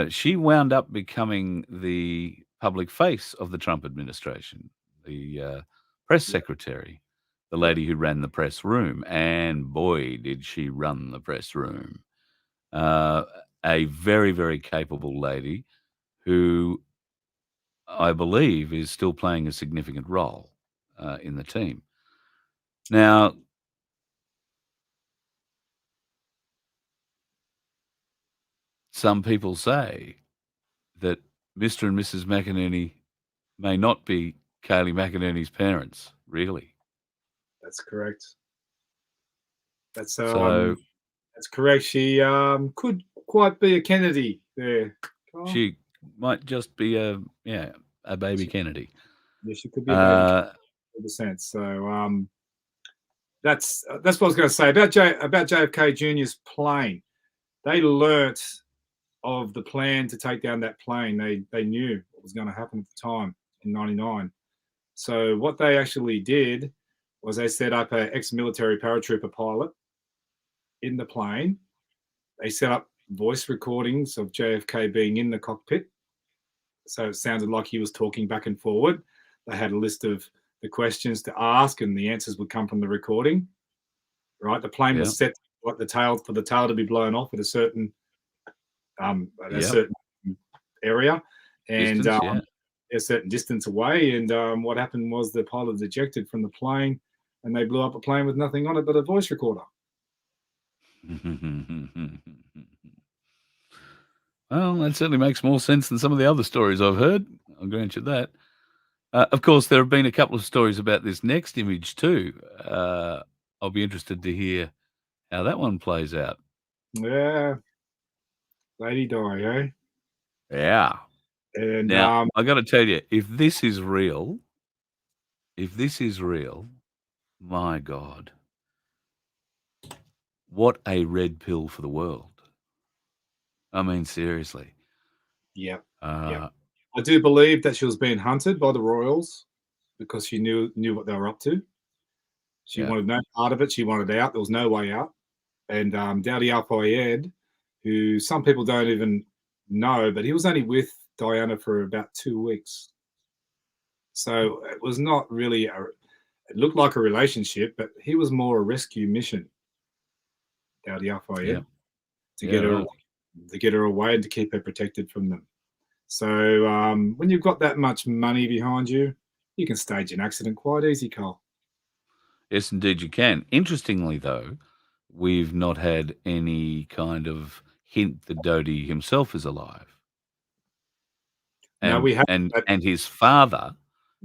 She wound up becoming the public face of the Trump administration, the press secretary, the lady who ran the press room. And boy, did she run the press room. A very, very capable lady who I believe is still playing a significant role in the team. Now, some people say that Mr. and Mrs. McInerney may not be Kayleigh McInerney's parents, really. That's correct. That's So that's correct. She could quite be a Kennedy there. Carl. she might just be a baby Kennedy. Yeah, she could be a baby 100%. So that's what I was going to say about JFK Jr.'s plane. They learnt of the plan to take down that plane. They knew what was going to happen at the time in '99. So what they actually did was they set up an ex-military paratrooper pilot in the plane. They set up voice recordings of JFK being in the cockpit. So it sounded like he was talking back and forward. They had a list of the questions to ask, and the answers would come from the recording. Right? The plane was set like the tail to be blown off at a certain certain area, and Distance, a certain distance away. And what happened was the pilot was ejected from the plane, and they blew up a plane with nothing on it but a voice recorder. Well, that certainly makes more sense than some of the other stories I've heard. I'll grant you that. Of course, there have been a couple of stories about this next image too. I'll be interested to hear how that one plays out. Yeah. Lady Di, eh? Yeah. And now, I got to tell you, if this is real, my God, what a red pill for the world. I mean, seriously. Yeah. I do believe that she was being hunted by the royals because she knew what they were up to. She wanted no part of it. She wanted out. There was no way out. And Dowdy Al-Fayed, who some people don't even know, but he was only with Diana for about 2 weeks. So it was not really it looked like a relationship, but he was more a rescue mission. Dowdy Al-Fayed to get her away and to keep her protected from them. So when you've got that much money behind you, you can stage an accident quite easy, Carl. Yes, indeed you can. Interestingly, though, we've not had any kind of hint that Dodi himself is alive. And, no, we have. And his father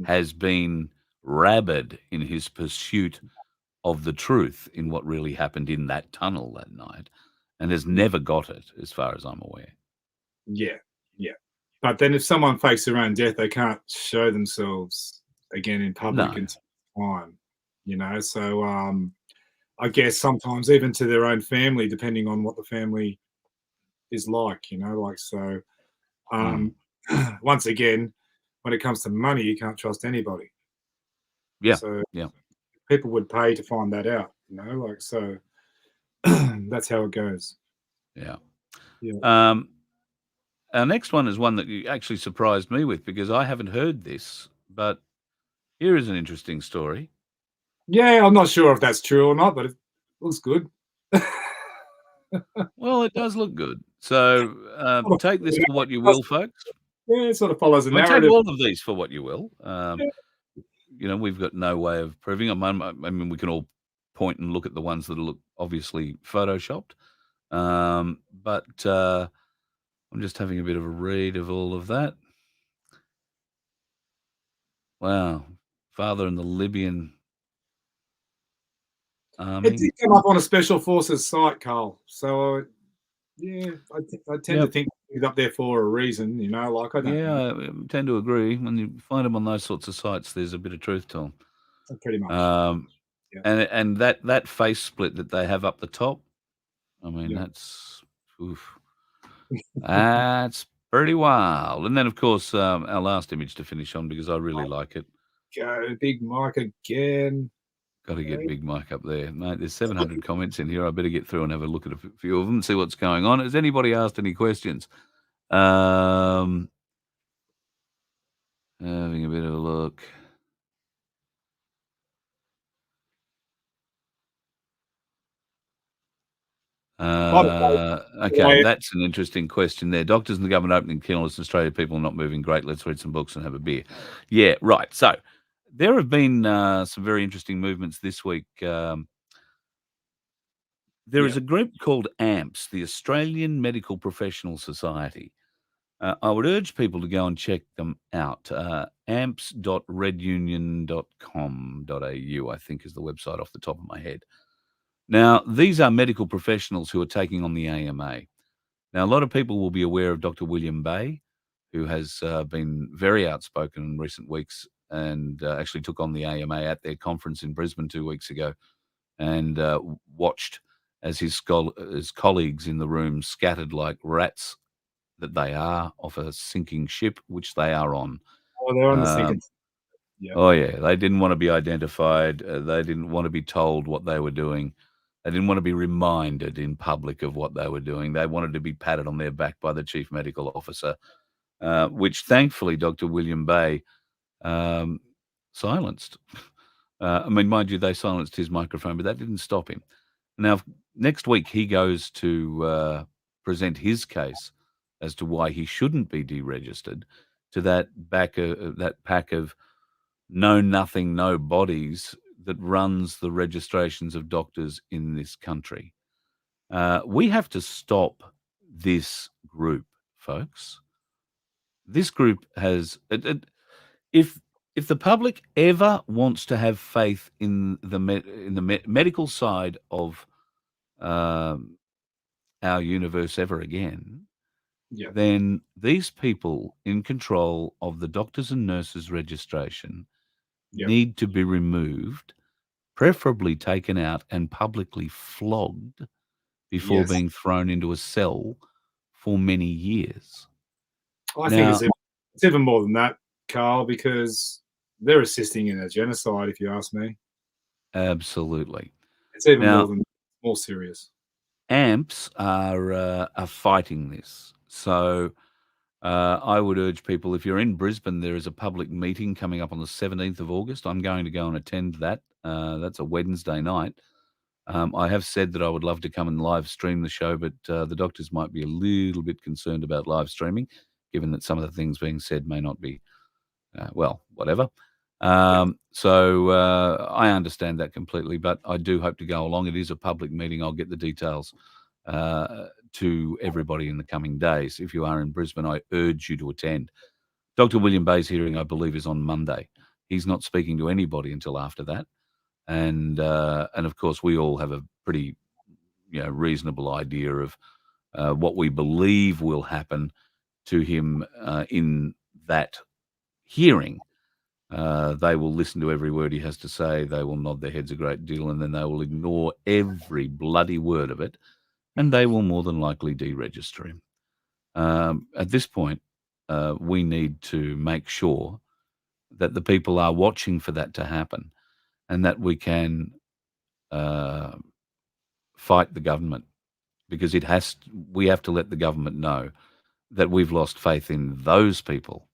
has been rabid in his pursuit of the truth in what really happened in that tunnel that night, and has never got it, as far as I'm aware. Yeah. But then if someone fakes their own death, they can't show themselves again in public until time, you know. So I guess sometimes even to their own family, depending on what the family is like, you know, like so. Once again, when it comes to money, you can't trust anybody. Yeah. So people would pay to find that out, you know, like so. That's how it goes. Yeah. Yeah. Our next one is one that you actually surprised me with because I haven't heard this, but here is an interesting story. Yeah, I'm not sure if that's true or not, but it looks good. Well, it does look good. So take this for what you will, folks. Yeah, it sort of follows a narrative. Take all of these for what you will. You know, we've got no way of proving them. I mean, we can all point and look at the ones that look obviously photoshopped. But I'm just having a bit of a read of all of that. Wow. Father in the Libyan army. It did come up on a Special Forces site, Carl. So, yeah, I tend to think it's up there for a reason, you know, like I don't know. I tend to agree. When you find them on those sorts of sites, there's a bit of truth to them. Pretty much. And that face split that they have up the top, I mean, that's pretty wild. And then, of course, our last image to finish on because I really like it. Go, Big Mike again. Got to get Big Mike up there, mate. There's 700 comments in here. I better get through and have a look at a few of them and see what's going on. Has anybody asked any questions? Having a bit of a look. Okay, that's an interesting question there. Doctors and the government opening kennels in Australia, people not moving. Great, let's read some books and have a beer. Yeah, right. So there have been some very interesting movements this week. There is a group called AMPS, the Australian Medical Professional Society. I would urge people to go and check them out. amps.redunion.com.au, I think, is the website off the top of my head. Now, these are medical professionals who are taking on the AMA. Now, a lot of people will be aware of Dr. William Bay, who has been very outspoken in recent weeks and actually took on the AMA at their conference in Brisbane 2 weeks ago and watched as his colleagues in the room scattered like rats that they are off a sinking ship, which they are on. Oh, they're on the sinking. Yeah. Oh, yeah. They didn't want to be identified. They didn't want to be told what they were doing. They didn't want to be reminded in public of what they were doing. They wanted to be patted on their back by the chief medical officer, which thankfully Dr. William Bay silenced. I mean, mind you, they silenced his microphone, but that didn't stop him. Now, next week he goes to present his case as to why he shouldn't be deregistered to that pack of know-nothing, nobodies that runs the registrations of doctors in this country. We have to stop this group, folks. This group has... If the public ever wants to have faith in the medical side of our universe ever again, then these people in control of the doctors and nurses registration need to be removed, preferably taken out and publicly flogged before being thrown into a cell for many years. I think it's even more than that, Carl, because they're assisting in a genocide, if you ask me. Absolutely. It's even more serious. AMPS are fighting this. So I would urge people, if you're in Brisbane, there is a public meeting coming up on the 17th of August. I'm going to go and attend that. That's a Wednesday night. I have said that I would love to come and live stream the show, but the doctors might be a little bit concerned about live streaming, given that some of the things being said may not be, whatever. So I understand that completely, but I do hope to go along. It is a public meeting. I'll get the details to everybody in the coming days. If you are in Brisbane, I urge you to attend. Dr. William Bay's hearing, I believe, is on Monday. He's not speaking to anybody until after that. And of course, we all have a pretty reasonable idea of what we believe will happen to him in that hearing. They will listen to every word he has to say. They will nod their heads a great deal, and then they will ignore every bloody word of it, and they will more than likely deregister him. At this point, we need to make sure that the people are watching for that to happen, and that we can fight the government, because we have to let the government know that we've lost faith in those people.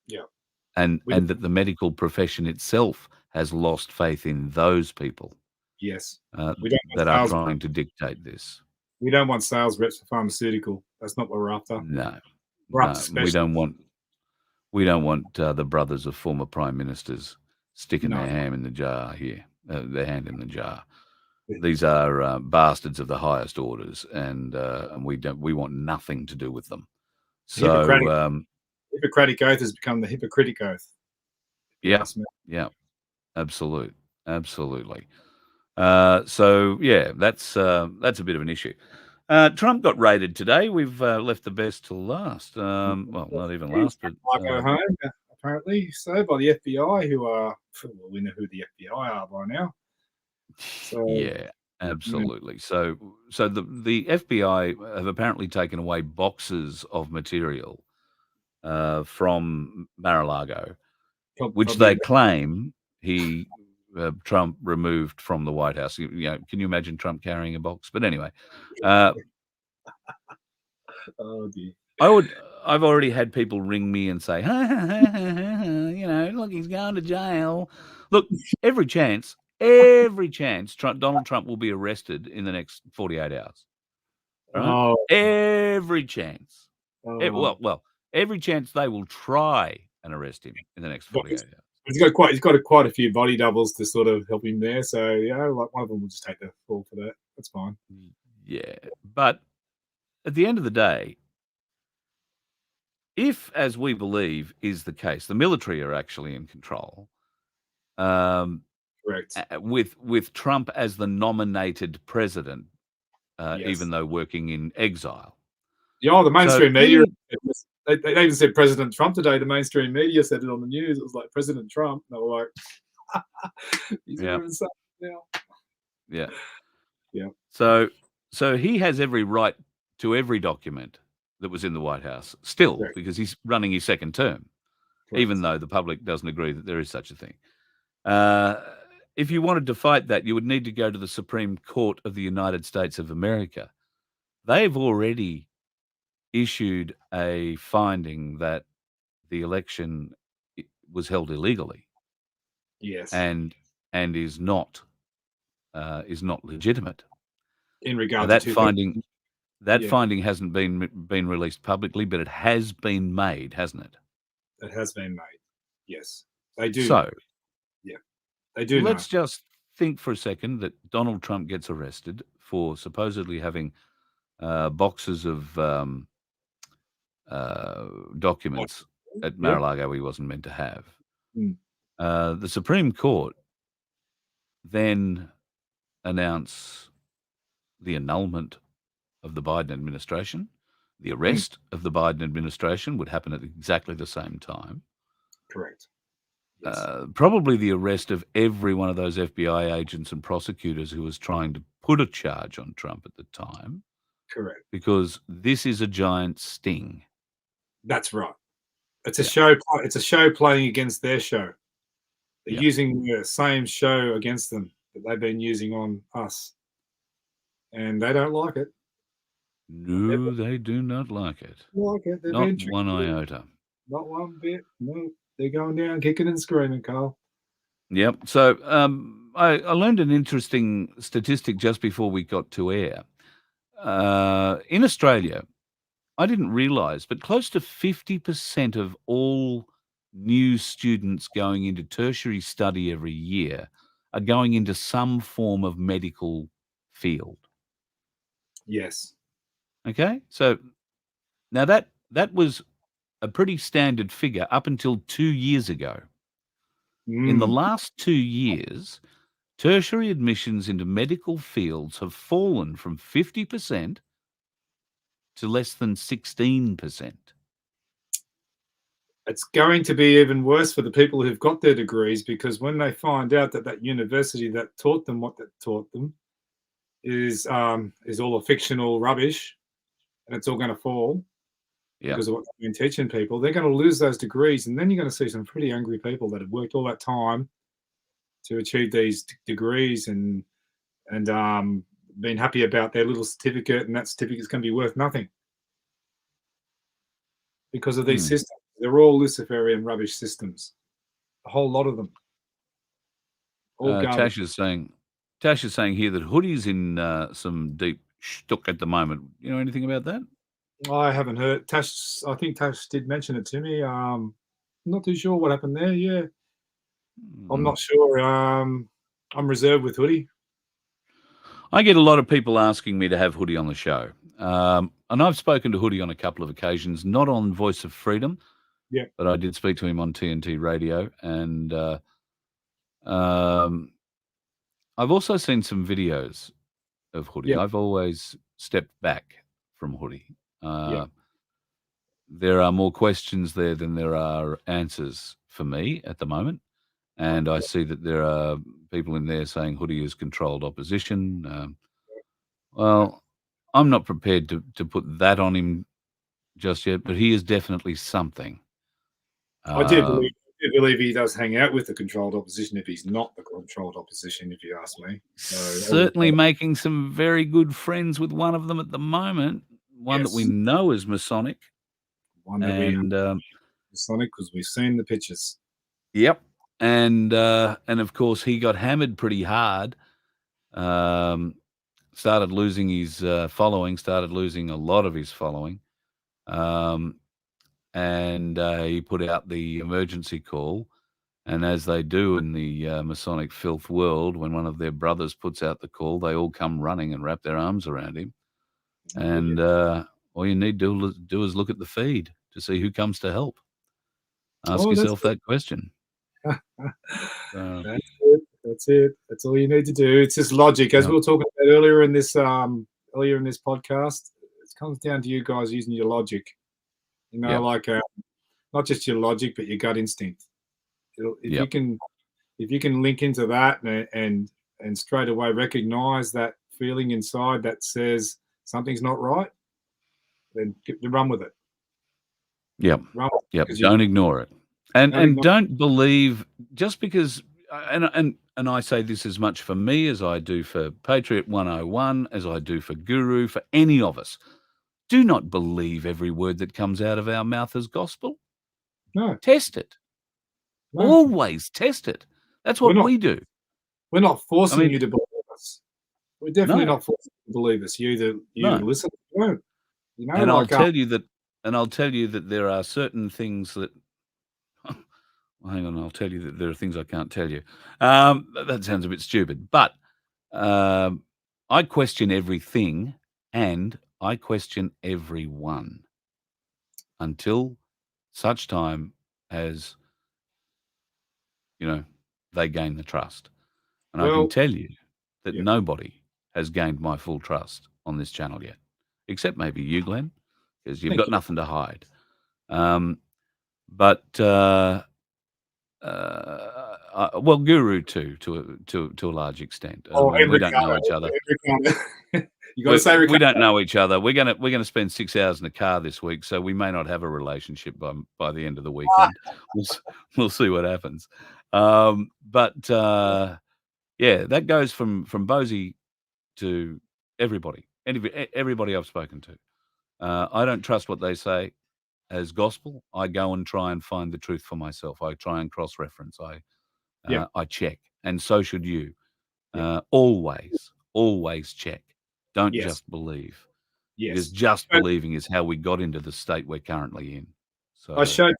Yeah. And that the medical profession itself has lost faith in those people. Yes. That are trying to dictate this. We don't want sales reps for pharmaceutical. That's not what we're after. No. We're after we don't want the brothers of former prime ministers sticking their hand in the jar here. Their hand in the jar. These are bastards of the highest orders, and we want nothing to do with them. So Hippocratic oath has become the hypocritic oath. Yeah, absolutely. So yeah, that's a bit of an issue. Trump got raided today. We've left the best till last. Well, not even last, but go home apparently. So by the FBI, who are we know who the FBI are by now. So, yeah, absolutely. So the FBI have apparently taken away boxes of material from Mar-a-Lago, which they claim he Trump removed from the White House. Can you imagine Trump carrying a box? But anyway, Oh dear. I've already had people ring me and say, look, he's going to jail. Look, every chance Donald Trump will be arrested in the next 48 hours. Right? Oh. Every chance. Oh. Well, every chance they will try and arrest him in the next 48 hours. He's got quite a few body doubles to sort of help him there. So like one of them will just take the fall for that. That's fine. Yeah, but at the end of the day, if, as we believe is the case, the military are actually in control, correct, with Trump as the nominated president, yes, even though working in exile. Yeah, the mainstream media. They even said President Trump today. The mainstream media said it on the news. It was like President Trump. They were like, he's doing something now. Yeah. Yeah. So he has every right to every document that was in the White House still, correct, because he's running his second term, correct, even though the public doesn't agree that there is such a thing. If you wanted to fight that, you would need to go to the Supreme Court of the United States of America. They've already issued a finding that the election was held illegally. Yes. And is not legitimate. In regard now, to that finding hasn't been released publicly, but it has been made, hasn't it? It has been made. Yes. They do. So, yeah. They do. Let's just think for a second that Donald Trump gets arrested for supposedly having boxes of documents at Mar-a-Lago he wasn't meant to have. The Supreme Court then announce the annulment of the Biden administration. The arrest of the Biden administration would happen at exactly the same time. Correct. Yes. Probably the arrest of every one of those FBI agents and prosecutors who was trying to put a charge on Trump at the time. Correct. Because this is a giant sting. That's right. It's a show. It's a show playing against their show. They're using the same show against them that they've been using on us, and they don't like it. No, they do not like it. Like it. Not one iota. Not one bit. No, they're going down kicking and screaming, Carl. Yep. So I learned an interesting statistic just before we got to air. In Australia, I didn't realise, but close to 50% of all new students going into tertiary study every year are going into some form of medical field. Yes. Okay. So now that was a pretty standard figure up until 2 years ago. In the last 2 years, tertiary admissions into medical fields have fallen from 50% to less than 16%. It's going to be even worse for the people who've got their degrees, because when they find out that university that taught them what that taught them is all a fictional rubbish, and it's all going to fall because of what they've been teaching people, they're going to lose those degrees, and then you're going to see some pretty angry people that have worked all that time to achieve these degrees and been happy about their little certificate, and that certificate is going to be worth nothing because of these systems. They're all Luciferian rubbish systems, a whole lot of them. Tash is saying here that Hoodie's in some deep shtuck at the moment. You know anything about that? I haven't heard. Tash, I think Tash did mention it to me. I'm not too sure what happened there. Yeah, I'm not sure. I'm reserved with Hoodie. I get a lot of people asking me to have Hoodie on the show. And I've spoken to Hoodie on a couple of occasions, not on Voice of Freedom, but I did speak to him on TNT Radio. And I've also seen some videos of Hoodie. I've always stepped back from Hoodie. There are more questions there than there are answers for me at the moment. And I see that there are people in there saying Hoodie is controlled opposition. Well, I'm not prepared to put that on him just yet, but he is definitely something. I do do believe he does hang out with the controlled opposition if he's not the controlled opposition, if you ask me. So, certainly making some very good friends with one of them at the moment, one that we know is Masonic. One that we Masonic, because we've seen the pictures. Yep. And of course, he got hammered pretty hard. Started losing his following, started losing a lot of his following. And he put out the emergency call. And as they do in the Masonic filth world, when one of their brothers puts out the call, they all come running and wrap their arms around him. And all you need to do is look at the feed to see who comes to help. Ask yourself that question. That's it. That's it. That's all you need to do. It's just logic, as we were talking about earlier in this podcast. It comes down to you guys using your logic. You know, like not just your logic, but your gut instinct. If you can link into that and straight away recognize that feeling inside that says something's not right, then run with it. Yep. Don't ignore it. And don't believe just because, and I say this as much for me as I do for PATRIOT101, as I do for Guru, for any of us. Do not believe every word that comes out of our mouth as gospel. No. Test it. No. Always test it. That's what we do. We're not forcing you to believe us. We're definitely not forcing you to believe us. You either listen or don't. You know, and I'll tell you that there are certain things that hang on, I'll tell you that there are things I can't tell you. That sounds a bit stupid, but I question everything and I question everyone until such time as, they gain the trust. And I can tell you that nobody has gained my full trust on this channel yet, except maybe you, Glenn, because you've got nothing to hide. But Guru too, to a large extent. We don't know each other. You got to say we don't know each other. We're gonna spend 6 hours in the car this week, so we may not have a relationship by the end of the weekend. We'll see what happens. But that goes from Bosi to everybody. Everybody I've spoken to. I don't trust what they say as gospel. I go and try and find the truth for myself. I try and cross-reference. I check, and so should you. Always check. Don't just believe. Because just believing is how we got into the state we're currently in. So I showed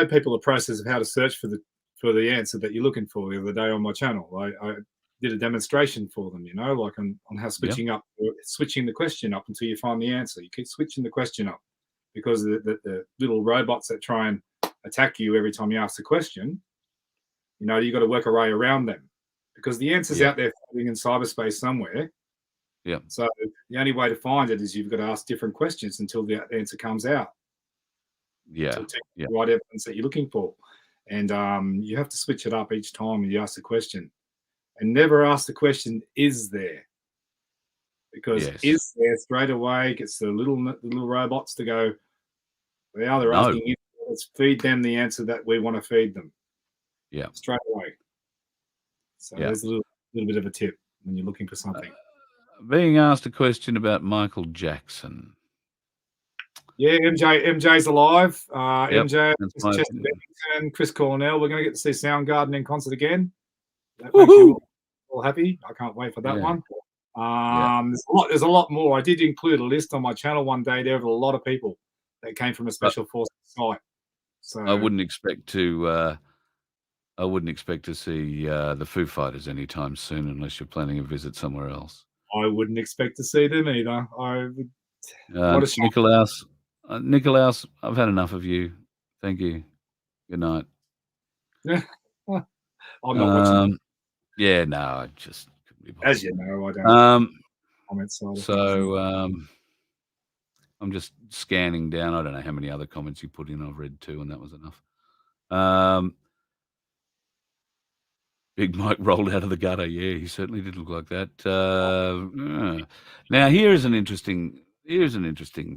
people a process of how to search for the answer that you're looking for the other day on my channel. I did a demonstration for them, like on how switching the question up until you find the answer. You keep switching the question up because the little robots that try and attack you every time you ask the question, you've got to work a way around them because the answer's out there floating in cyberspace somewhere. Yeah. So the only way to find it is you've got to ask different questions until the answer comes out. Yeah. To take the right evidence that you're looking for. And you have to switch it up each time you ask the question. And never ask the question, is there? Because is there straight away gets the little robots to go, they're asking you, let's feed them the answer that we want to feed them. Yeah. Straight away. So there's a little bit of a tip when you're looking for something. Being asked a question about Michael Jackson. Yeah, MJ's alive. MJ, Chester Bennington, Chris Cornell. We're going to get to see Soundgarden in concert again. That makes you all happy. I can't wait for that one. There's a lot more. I did include a list on my channel one day. There were a lot of people that came from a special forces site. So I wouldn't expect to see the Foo Fighters anytime soon unless you're planning a visit somewhere else. I wouldn't expect to see them either. Nicolaus, I've had enough of you. Thank you. Good night. Yeah. I'm not watching. Yeah, no, I just couldn't be bothered. As you know, I don't comment side of things. I'm just scanning down. I don't know how many other comments you put in. I've read 2, and that was enough. Big Mike rolled out of the gutter. Yeah, he certainly did look like that. Now, here's an interesting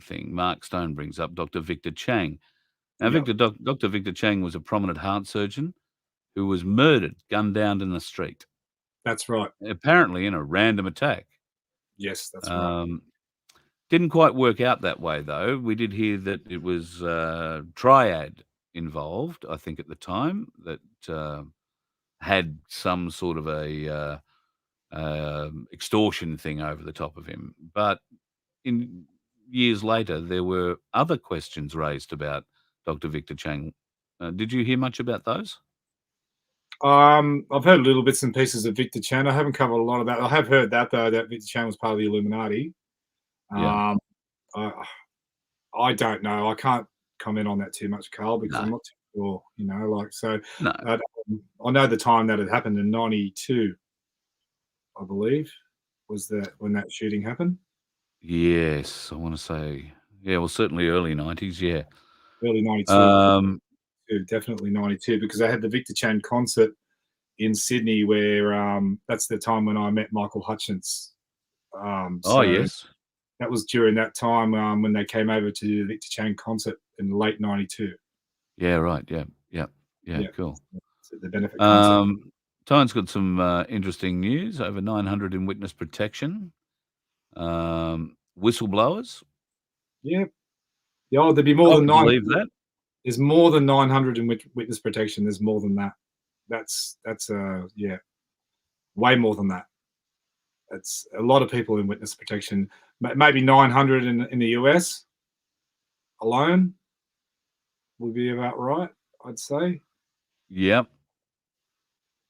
thing. Mark Stone brings up Dr. Victor Chang. Now, Yep. Dr. Victor Chang was a prominent heart surgeon who was murdered, gunned down in the street, That's right. apparently in a random attack. Yes, that's right. Didn't quite work out that way, though. We did hear that it was Triad involved, I think, at the time, that had some sort of a extortion thing over the top of him. But in years later, there were other questions raised about Dr. Victor Chang. Did you hear much about those? I've heard little bits and pieces of Victor Chan. I haven't covered a lot of that. I have heard that though, that Victor Chan was part of the Illuminati. Yeah. I don't know. I can't comment on that too much, Carl, because No. I'm not too sure. You know, like so. No. I know the time that it happened in '92, I believe, was that when that shooting happened. Yes, I want to say, yeah, well, certainly early 90s, yeah. Early '92. Definitely '92, because I had the Victor Chan concert in Sydney, where that's the time when I met Michael Hutchence. Oh, yes. That was during that time when they came over to the Victor Chan concert in late '92. Yeah, right. Yeah, cool. So the benefit concert. Tyne's got some interesting news. Over 900 in witness protection. Whistleblowers. Yeah. Oh, there'd be more than 900. Believe that. There's more than 900 in witness protection. There's more than that. That's yeah, way more than that. That's a lot of people in witness protection. Maybe 900 in the US alone would be about right, I'd say. Yep.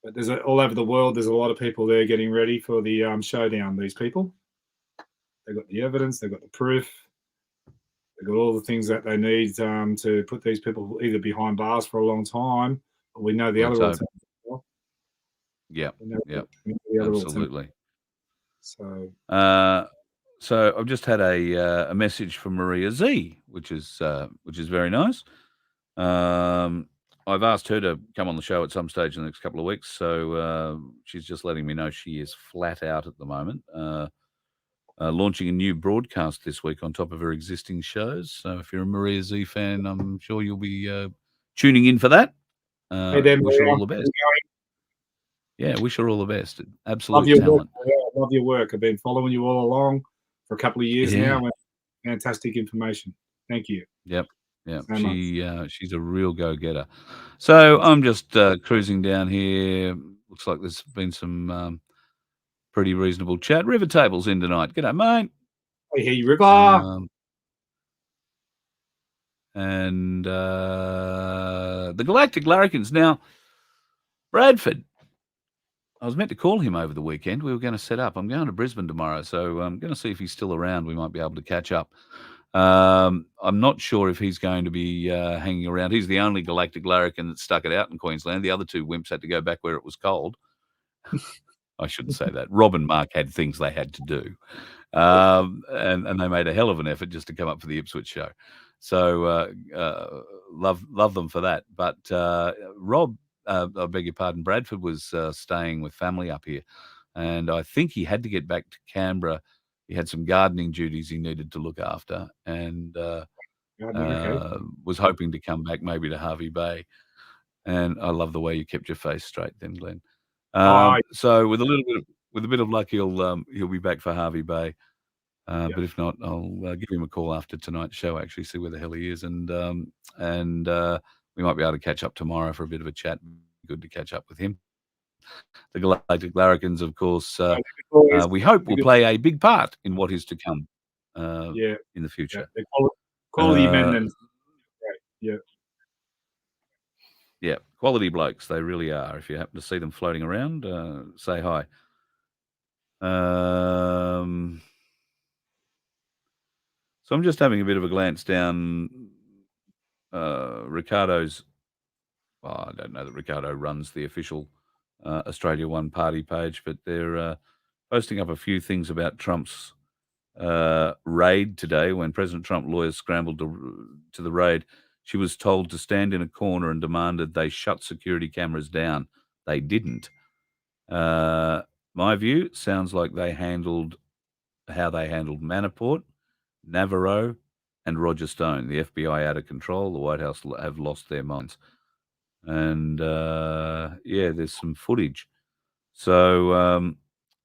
But there's all over the world. There's a lot of people there getting ready for the showdown. These people, they've got the evidence, they've got the proof, they've got all the things that they need to put these people either behind bars for a long time, or we know the other alternative. Yeah, absolutely. So I've just had a message from Maria Z, which is very nice. I've asked her to come on the show at some stage in the next couple of weeks, so she's just letting me know she is flat out at the moment. Launching a new broadcast this week on top of her existing shows. So if you're a Maria Z fan, I'm sure you'll be tuning in for that. Hey there, wish her Maria. all the best. Yeah, wish her all the best. Absolute love your talent. Work. Yeah, love your work. I've been following you all along for a couple of years now. Fantastic information. Thank you. Yep. Yeah, So she's a real go-getter. So I'm just cruising down here. Looks like there's been some pretty reasonable chat. River Table's in tonight. G'day, mate. Hey, River. And the Galactic Larrikins. Now, Bradford, I was meant to call him over the weekend. We were going to set up. I'm going to Brisbane tomorrow, so I'm going to see if he's still around. We might be able to catch up. I'm not sure if he's going to be hanging around. He's the only Galactic Larrikin that stuck it out in Queensland. The other two wimps had to go back where it was cold. I shouldn't say that. Rob and Mark had things they had to do. And they made a hell of an effort just to come up for the Ipswich show. So love them for that. But Rob, I beg your pardon, Bradford was staying with family up here. And I think he had to get back to Canberra. He had some gardening duties he needed to look after, and was hoping to come back maybe to Hervey Bay. And I love the way you kept your face straight then, Glenn. So with a bit of luck, he'll be back for Hervey Bay. But if not, I'll give him a call after tonight's show. Actually, see where the hell he is, and we might be able to catch up tomorrow for a bit of a chat. Good to catch up with him. The Galactic Larrikins, of course, we hope will play a big part in what is to come in the future. Yeah, quality men and yeah, quality blokes. They really are. If you happen to see them floating around, say hi. So I'm just having a bit of a glance down Ricardo's. Well, I don't know that Ricardo runs the official Australia One party page, but they're posting up a few things about Trump's raid today. When President Trump lawyers scrambled to the raid, she was told to stand in a corner and demanded they shut security cameras down. They didn't. My view sounds like they handled how they handled Manafort, Navarro, and Roger Stone. The FBI out of control. The White House have lost their minds. And there's some footage. So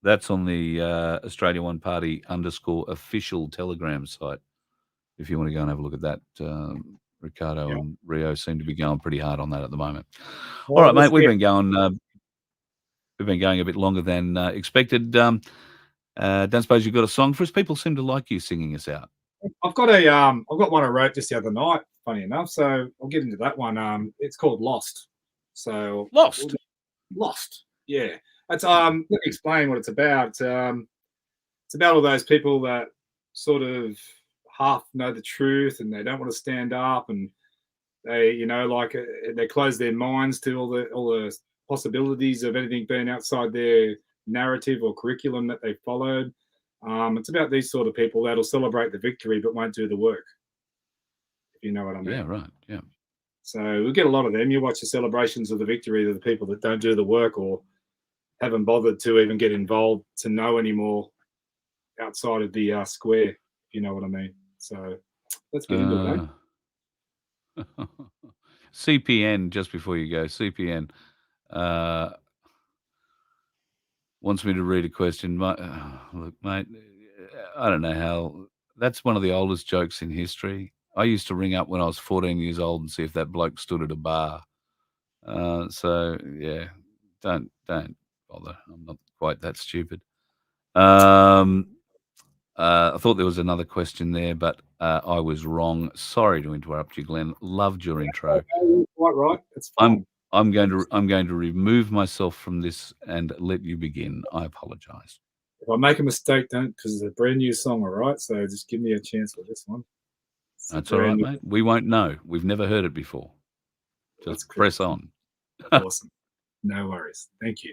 that's on the Australia One Party _ official Telegram site. If you want to go and have a look at that, Ricardo and Rio seem to be going pretty hard on that at the moment. All right, mate, we've been going a bit longer than expected. Don't suppose you've got a song for us? People seem to like you singing us out. I've got one I wrote just the other night, funny enough. So I'll get into that one. It's called Lost. So Lost. Yeah. That's let me explain what it's about. It's about all those people that sort of half know the truth and they don't want to stand up, and they, they close their minds to all the possibilities of anything being outside their narrative or curriculum that they followed. It's about these sort of people that'll celebrate the victory but won't do the work, if you know what I mean. Yeah, right. Yeah. So we get a lot of them. You watch the celebrations of the victory of the people that don't do the work or haven't bothered to even get involved to know anymore outside of the square, if you know what I mean. So let's get into it, mate. CPN, just before you go, CPN wants me to read a question. Look, mate, I don't know how. That's one of the oldest jokes in history. I used to ring up when I was 14 years old and see if that bloke stood at a bar. So, yeah, don't bother. I'm not quite that stupid. I thought there was another question there, but I was wrong. Sorry to interrupt you, Glenn. Loved your intro. Quite right. It's fine. I'm going to remove myself from this and let you begin. I apologise. If I make a mistake, don't, because it's a brand new song, all right? So just give me a chance with this one. That's all right, mate. We won't know. We've never heard it before. Just press on. Awesome. No worries. Thank you.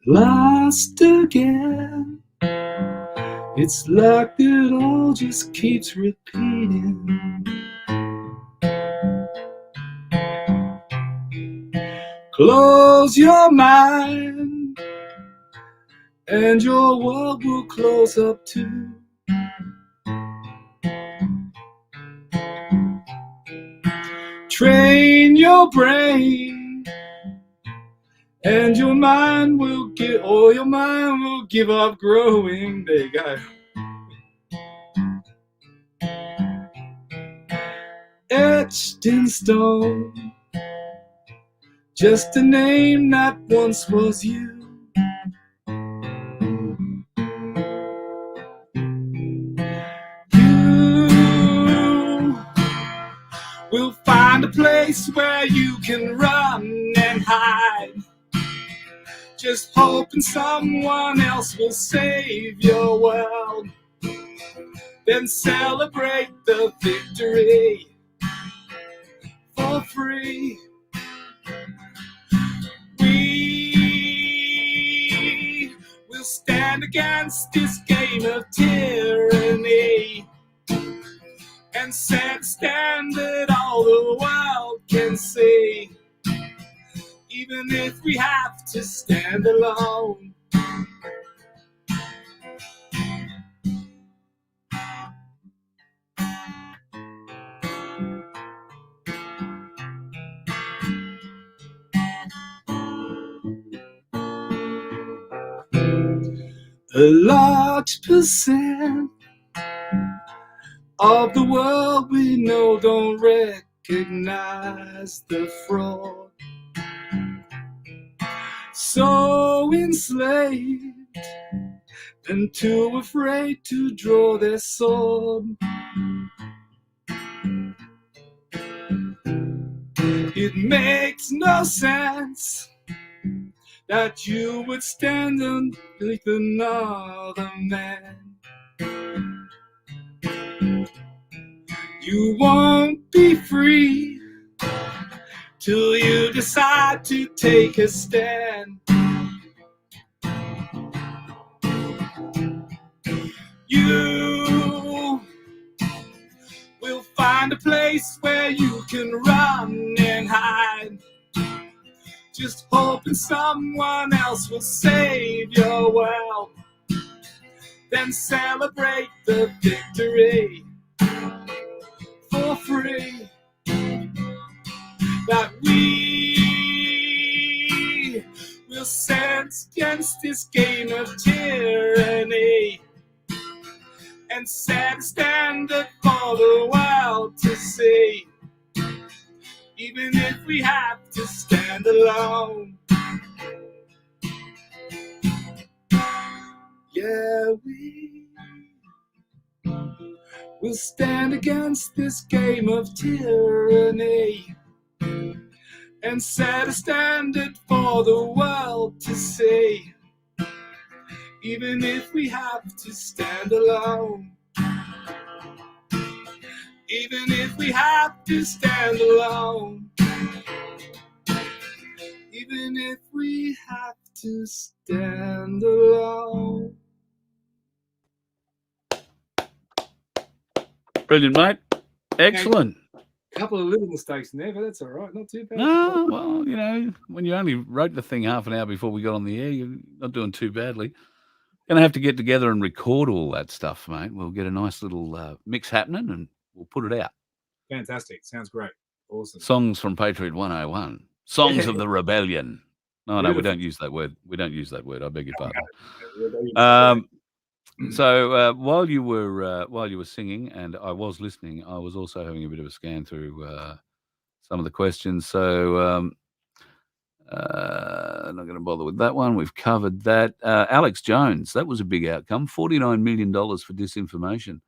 Lost again. It's like it all just keeps repeating. Close your mind and your world will close up too. Train your brain and your mind will give up growing. There you go. Etched in stone, just a name that once was you. You will find a place where you can run and hide, just hoping someone else will save your world. Then celebrate the victory for free. We will stand against this game of tyranny and set a standard all the world can see, even if we have to stand alone. A large percent of the world we know don't recognize the fraud. So enslaved and too afraid to draw their sword. It makes no sense that you would stand underneath another man. You won't be free till you decide to take a stand. You will find place where you can run and hide, just hoping someone else will save your world. Then celebrate the victory for free. That we will stand against this game of tyranny and set a standard for the world to see, even if we have to stand alone. Yeah, we will stand against this game of tyranny and set a standard for the world to see, even if we have to stand alone. Even if we have to stand alone. Even if we have to stand alone. Brilliant, mate. Excellent. A couple of little mistakes in there, but that's all right. Not too bad. No, well, you know, when you only wrote the thing half an hour before we got on the air, you're not doing too badly. Going to have to get together and record all that stuff, mate. We'll get a nice little mix happening and we'll put it out. Fantastic. Sounds great. Awesome. Songs from Patriot101. Songs of the Rebellion. No, Beautiful. we don't use that word. We don't use that word. I beg your pardon. So while you were singing and I was listening, I was also having a bit of a scan through some of the questions. So not going to bother with that one. We've covered that. Alex Jones, that was a big outcome. $49 million for disinformation.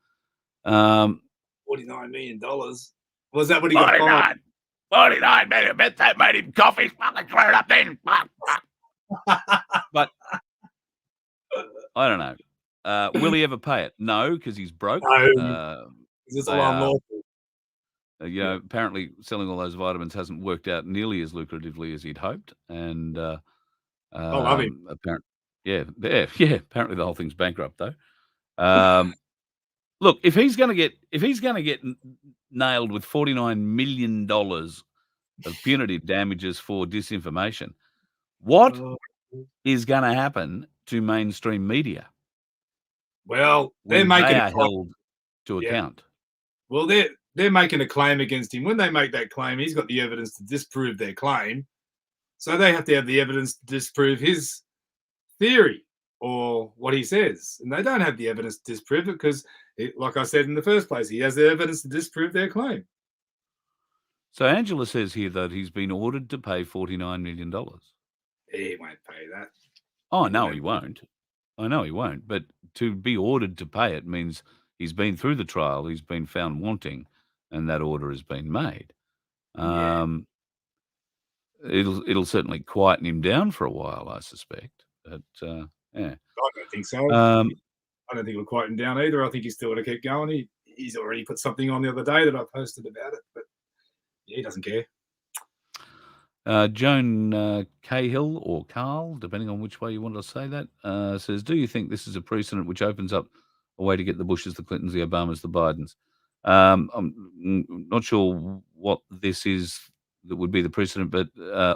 $49 million. Was that what he got fined? 49 million. Bet that made him coffee. Fucking clear it up then. But I don't know. Will he ever pay it? No, because he's broke. No. It's all unlawful. You know, apparently selling all those vitamins hasn't worked out nearly as lucratively as he'd hoped. And I love him. Apparently the whole thing's bankrupt though. Look, if he's going to get nailed with $49 million of punitive damages for disinformation, what is going to happen to mainstream media? Well, they are held to account. Well, they're making a claim against him. When they make that claim, he's got the evidence to disprove their claim. So they have to have the evidence to disprove his theory or what he says. And they don't have the evidence to disprove it because, like I said in the first place, he has the evidence to disprove their claim. So Angela says here that he's been ordered to pay $49 million. He won't pay that. Oh, no, he won't. I know he won't. But to be ordered to pay it means he's been through the trial, he's been found wanting, and that order has been made. It'll certainly quieten him down for a while, I suspect. But yeah, I don't think so. I don't think it'll quieten down either. I think he's still going to keep going. He's already put something on the other day that I posted about it, but yeah, he doesn't care. Joan Cahill or Carl, depending on which way you want to say that, says, do you think this is a precedent which opens up a way to get the Bushes, the Clintons, the Obamas, the Bidens? I'm not sure what this is that would be the precedent, but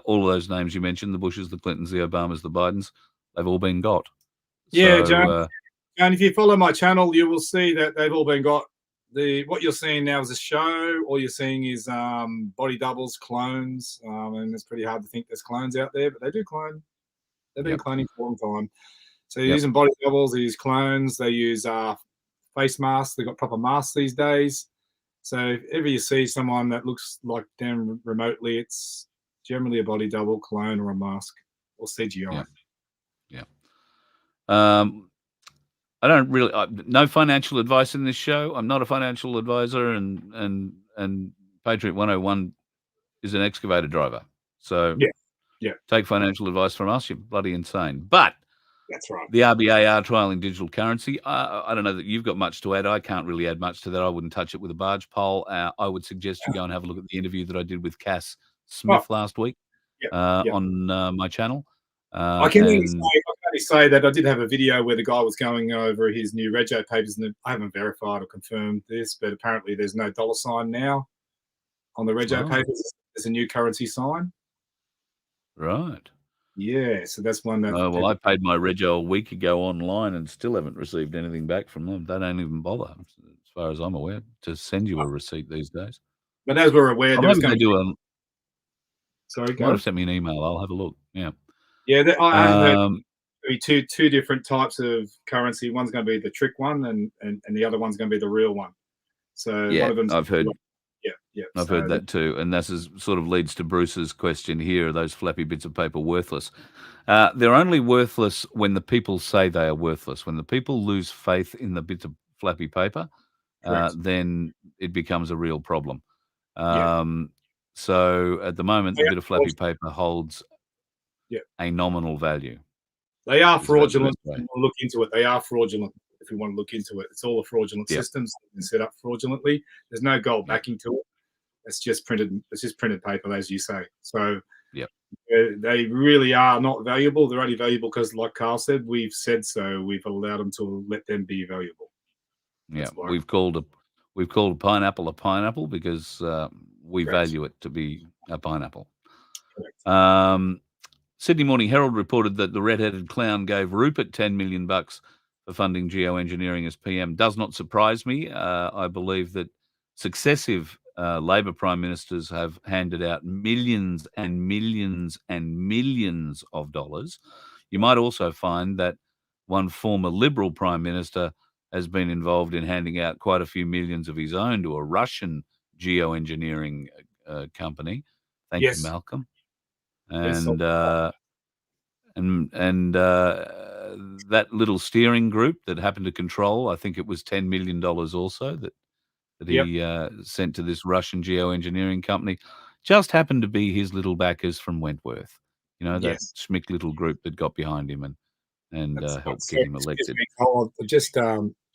all of those names you mentioned, the Bushes, the Clintons, the Obamas, the Bidens, they've all been got. Yeah, so, Joan, if you follow my channel, you will see that they've all been got. What you're seeing now is a show. All you're seeing is body doubles, clones, and it's pretty hard to think there's clones out there, but they do clone. They've been cloning for a long time. So they're using body doubles, they use clones, they use face masks. They've got proper masks these days. So if ever you see someone that looks like them remotely, it's generally a body double, clone, or a mask, or CGI. Yeah. I don't really no financial advice in this show. I'm not a financial advisor, and Patriot 101 is an excavator driver. So take financial advice from us. You're bloody insane. But that's right. The RBA are trialing digital currency. I don't know that you've got much to add. I can't really add much to that. I wouldn't touch it with a barge pole. I would suggest you go and have a look at the interview that I did with Cass Smith last week on my channel. I can only say that I did have a video where the guy was going over his new rego papers, and I haven't verified or confirmed this, but apparently there's no $ now. on the rego Oh. papers. There's a new currency sign. Right. Yeah, so that's one that. Well, I paid my rego a week ago online and still haven't received anything back from them. They don't even bother, as far as I'm aware, to send you a receipt these days. But as we're aware, Or there was maybe going they to do. Sorry, Might go. have sent me an email. I'll have a look. Yeah. Yeah, I heard Um, there'll be two different types of currency. One's going to be the trick one, and the other one's going to be the real one. So yeah, one of them's I've heard. Yeah. I've so heard that too, and this is sort of leads to Bruce's question here: are those flappy bits of paper worthless? They're only worthless when the people say they are worthless. When the people lose faith in the bits of flappy paper, Correct. then it becomes a real problem. Yeah. So at the moment, the They bit of are flappy paper holds Yeah. a nominal value. They are Is about the fraudulent. best way. We'll look into it. They are fraudulent. If we want to look into it, it's all a fraudulent Yep. systems and set up fraudulently. There's no gold Yep. backing to it. It's just printed. It's just printed paper, as you say. So Yep. they really are not valuable. They're only valuable because, like Carl said, we've said so. We've allowed them to let them be valuable. Yeah, That's why. we've called a pineapple because we Correct. value it to be a pineapple. Correct. Sydney Morning Herald reported that the red-headed clown gave Rupert $10 million for funding geoengineering as PM. Does not surprise me. I believe that successive Labor prime ministers have handed out millions and millions and millions of dollars. You might also find that one former Liberal prime minister has been involved in handing out quite a few millions of his own to a Russian geoengineering company. Thank Yes. you, Malcolm. Yes. And that little steering group that happened to control, I think it was $10 million also that Yep. he sent to this Russian geoengineering company, just happened to be his little backers from Wentworth. You know, that Yes. schmick little group that got behind him and helped get him Excuse elected. me, Carl. Just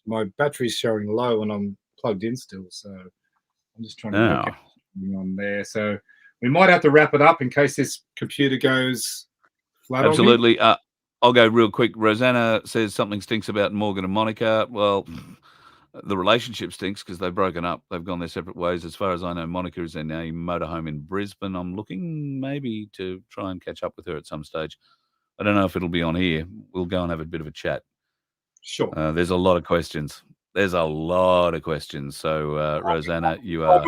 my battery's showing low and I'm plugged in still, so I'm just trying to work Oh, out what's going on there. So we might have to wrap it up in case this computer goes flat on me. absolutely. I'll go real quick. Rosanna says something stinks about Morgan and Monica. Well, the relationship stinks because they've broken up. They've gone their separate ways. As far as I know, Monica is in a motorhome in Brisbane. I'm looking maybe to try and catch up with her at some stage. I don't know if it'll be on here. We'll go and have a bit of a chat. Sure. There's a lot of questions. So, Rosanna, you are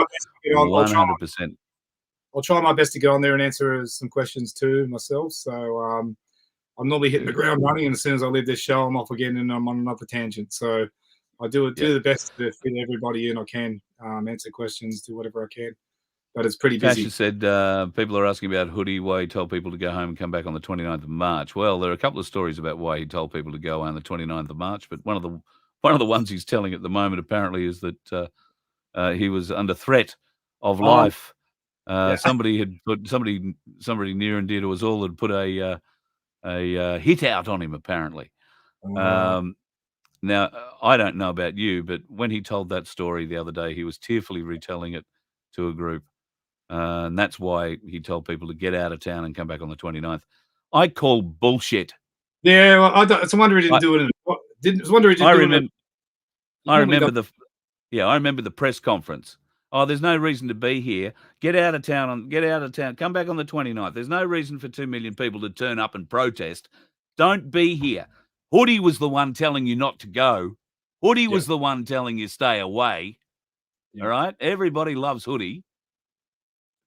100%. I'll try my best to get on there and answer some questions too myself. So I'm normally hitting the ground running, and as soon as I leave this show, I'm off again and I'm on another tangent. So I do the best to fit everybody in. I can answer questions, do whatever I can, but it's pretty busy. Tasha said people are asking about Hoodie, why he told people to go home and come back on the 29th of March. Well, there are a couple of stories about why he told people to go on the 29th of March, but one of the ones he's telling at the moment apparently is that he was under threat of life. Somebody had put somebody near and dear to us all had put a hit out on him apparently. Now, I don't know about you, but when he told that story the other day, he was tearfully retelling it to a group. And that's why he told people to get out of town and come back on the 29th. I call bullshit. Yeah, well, it's a wonder he didn't do it. I remember the press conference. Oh, there's no reason to be here. Get out of town. Come back on the 29th. There's no reason for 2 million people to turn up and protest. Don't be here. Hoodie was the one telling you not to go. Hoodie was the one telling you stay away. Yeah. All right? Everybody loves Hoodie.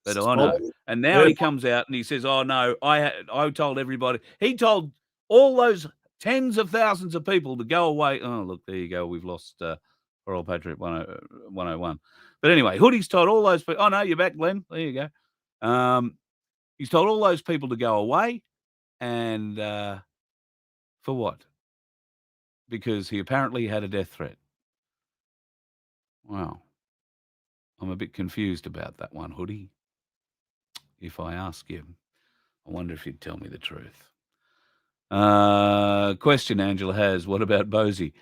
But I know. And now he comes out and he says, oh, no, I told everybody. He told all those tens of thousands of people to go away. Oh, look, there you go. We've lost poor old Patriot 101. But anyway, Hoodie's told all those people. Oh, no, you're back, Glenn. There you go. He's told all those people to go away. And for what? Because he apparently had a death threat. Wow. I'm a bit confused about that one, Hoodie. If I ask you, I wonder if you'd tell me the truth. Question Angela has, what about Bosi?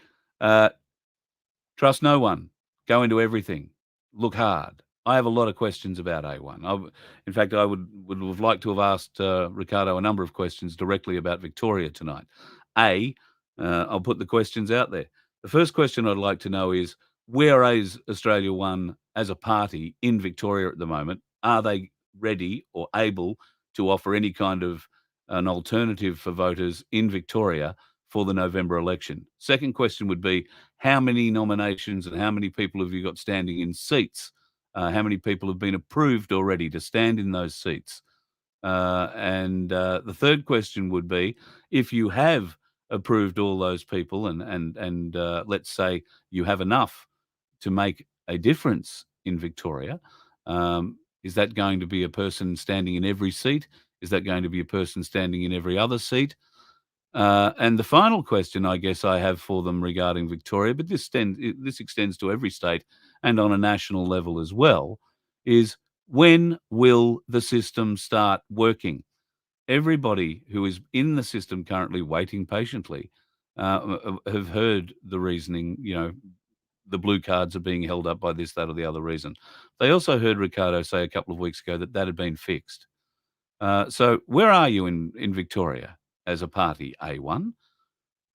Trust no one. Go into everything. Look hard. I have a lot of questions about A1. In fact, I would have liked to have asked Ricardo a number of questions directly about Victoria tonight. I'll put the questions out there. The first question I'd like to know is, where is Australia One as a party in Victoria at the moment? Are they ready or able to offer any kind of an alternative for voters in Victoria for the November election? Second question would be, how many nominations and how many people have you got standing in seats? How many people have been approved already to stand in those seats? And the third question would be, if you have approved all those people and let's say you have enough to make a difference in Victoria, is that going to be a person standing in every seat? Is that going to be a person standing in every other seat? And the final question I guess I have for them regarding Victoria, but this extends to every state and on a national level as well, is when will the system start working? Everybody who is in the system currently waiting patiently have heard the reasoning, the blue cards are being held up by this, that, or the other reason. They also heard Ricardo say a couple of weeks ago that had been fixed. So where are you in Victoria as a party, A1?